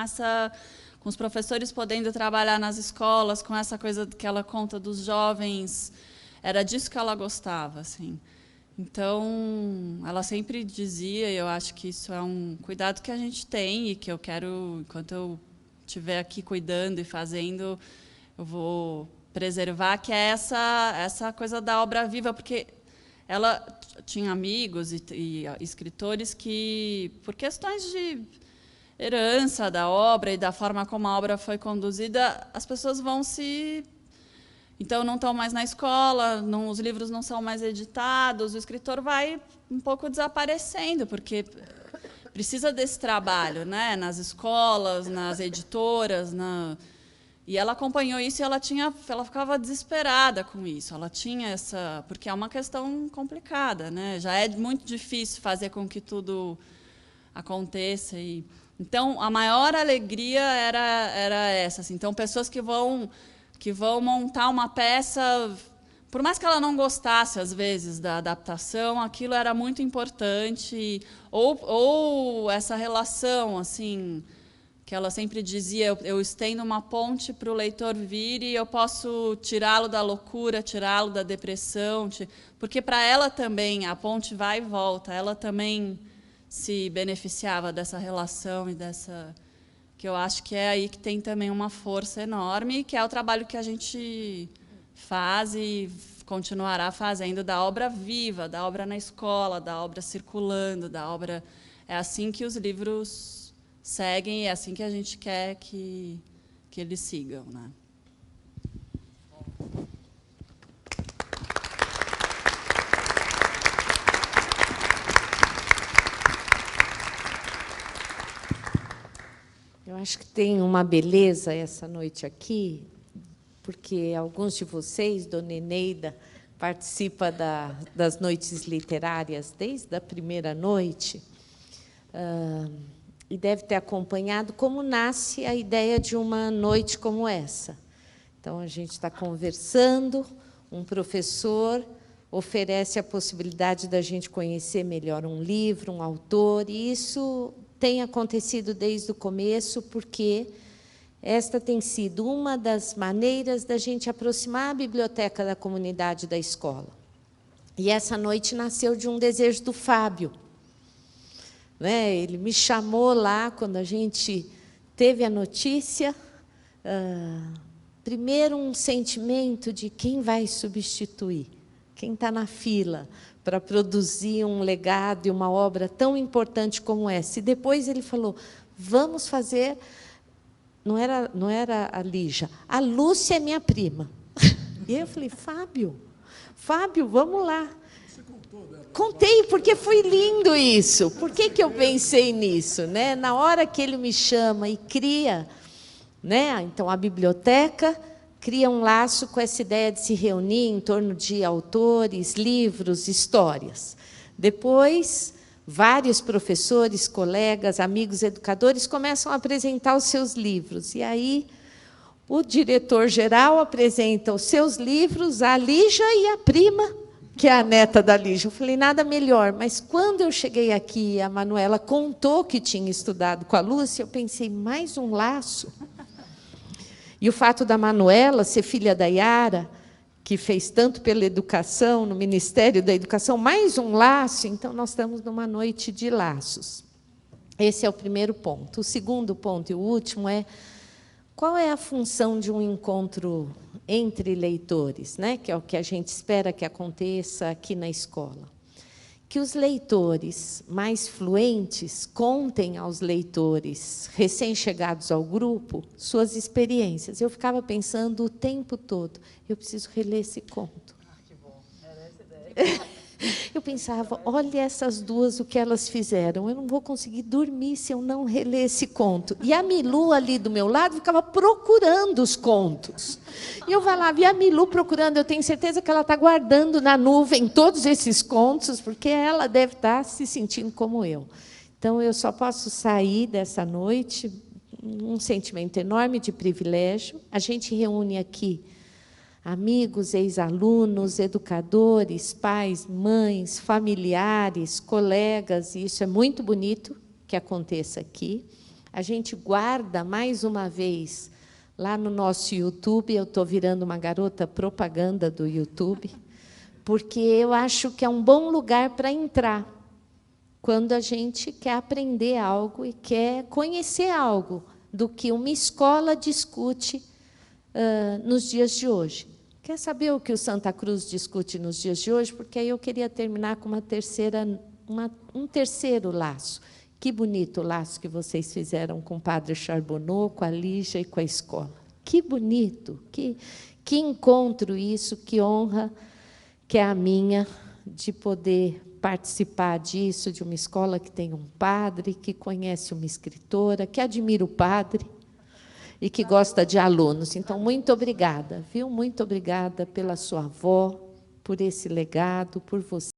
os professores podendo trabalhar nas escolas, com essa coisa que ela conta dos jovens. Era disso que ela gostava, assim. Então, ela sempre dizia, e eu acho que isso é um cuidado que a gente tem e que eu quero, enquanto eu estiver aqui cuidando e fazendo, eu vou preservar, que é essa coisa da obra viva, porque ela tinha amigos e escritores que, por questões de herança da obra e da forma como a obra foi conduzida, as pessoas então não estão mais na escola, os livros não são mais editados, o escritor vai um pouco desaparecendo, porque precisa desse trabalho, né, nas escolas, nas editoras, E ela acompanhou isso e ela ficava desesperada com isso. Ela tinha essa... Porque é uma questão complicada, né? Já é muito difícil fazer com que tudo aconteça. Então, a maior alegria era essa. Assim. Então, pessoas que vão montar uma peça... Por mais que ela não gostasse, às vezes, da adaptação, aquilo era muito importante. Ou essa relação, assim... que ela sempre dizia, eu estendo uma ponte para o leitor vir e eu posso tirá-lo da loucura, tirá-lo da depressão, porque para ela também a ponte vai e volta, ela também se beneficiava dessa relação e dessa... que eu acho que é aí que tem também uma força enorme, que é o trabalho que a gente faz e continuará fazendo da obra viva, da obra na escola, da obra circulando, da obra... É assim que os livros... seguem, e é assim que a gente quer que eles sigam, né? Eu acho que tem uma beleza essa noite aqui, porque alguns de vocês, Dona Eneida, participa das noites literárias desde a primeira noite, e deve ter acompanhado como nasce a ideia de uma noite como essa. Então, a gente está conversando, um professor oferece a possibilidade da gente conhecer melhor um livro, um autor, e isso tem acontecido desde o começo, porque esta tem sido uma das maneiras da gente aproximar a biblioteca da comunidade da escola. E essa noite nasceu de um desejo do Fábio. Ele me chamou lá, quando a gente teve a notícia, primeiro um sentimento de quem vai substituir, quem está na fila para produzir um legado e uma obra tão importante como essa. E depois ele falou, vamos fazer... Não era a Lígia, a Lúcia é minha prima. E eu falei, Fábio, vamos lá. Contei, porque foi lindo isso. Por que eu pensei nisso? Né? Na hora que ele me chama e cria, né? Então, a biblioteca cria um laço com essa ideia de se reunir em torno de autores, livros, histórias. Depois, vários professores, colegas, amigos, educadores começam a apresentar os seus livros. E aí, o diretor-geral apresenta os seus livros, a Lígia e a prima, que é a neta da Lígia. Eu falei, nada melhor. Mas, quando eu cheguei aqui, a Manuela contou que tinha estudado com a Lúcia, eu pensei, mais um laço. E o fato da Manuela ser filha da Yara, que fez tanto pela educação, no Ministério da Educação, mais um laço, então nós estamos numa noite de laços. Esse é o primeiro ponto. O segundo ponto e o último é qual é a função de um encontro entre leitores, né? Que é o que a gente espera que aconteça aqui na escola. Que os leitores mais fluentes contem aos leitores recém-chegados ao grupo suas experiências. Eu ficava pensando o tempo todo, eu preciso reler esse conto. Que bom. Era essa ideia. Eu pensava, olha essas duas, o que elas fizeram. Eu não vou conseguir dormir se eu não reler esse conto. E a Milu, ali do meu lado, ficava procurando os contos. E eu falava, e a Milu procurando, eu tenho certeza que ela está guardando na nuvem todos esses contos, porque ela deve estar se sentindo como eu. Então, eu só posso sair dessa noite um sentimento enorme de privilégio. A gente reúne aqui amigos, ex-alunos, educadores, pais, mães, familiares, colegas, e isso é muito bonito que aconteça aqui. A gente guarda, mais uma vez, lá no nosso YouTube, eu estou virando uma garota propaganda do YouTube, porque eu acho que é um bom lugar para entrar, quando a gente quer aprender algo e quer conhecer algo do que uma escola discute nos dias de hoje. Quer saber o que o Santa Cruz discute nos dias de hoje? Porque aí eu queria terminar com um terceiro laço. Que bonito o laço que vocês fizeram com o Padre Charbonneau, com a Lígia e com a escola. Que bonito, que encontro isso, que honra que é a minha de poder participar disso, de uma escola que tem um padre, que conhece uma escritora, que admira o padre. e que gosta de alunos. Então, muito obrigada, viu? Muito obrigada pela sua avó, por esse legado, por você.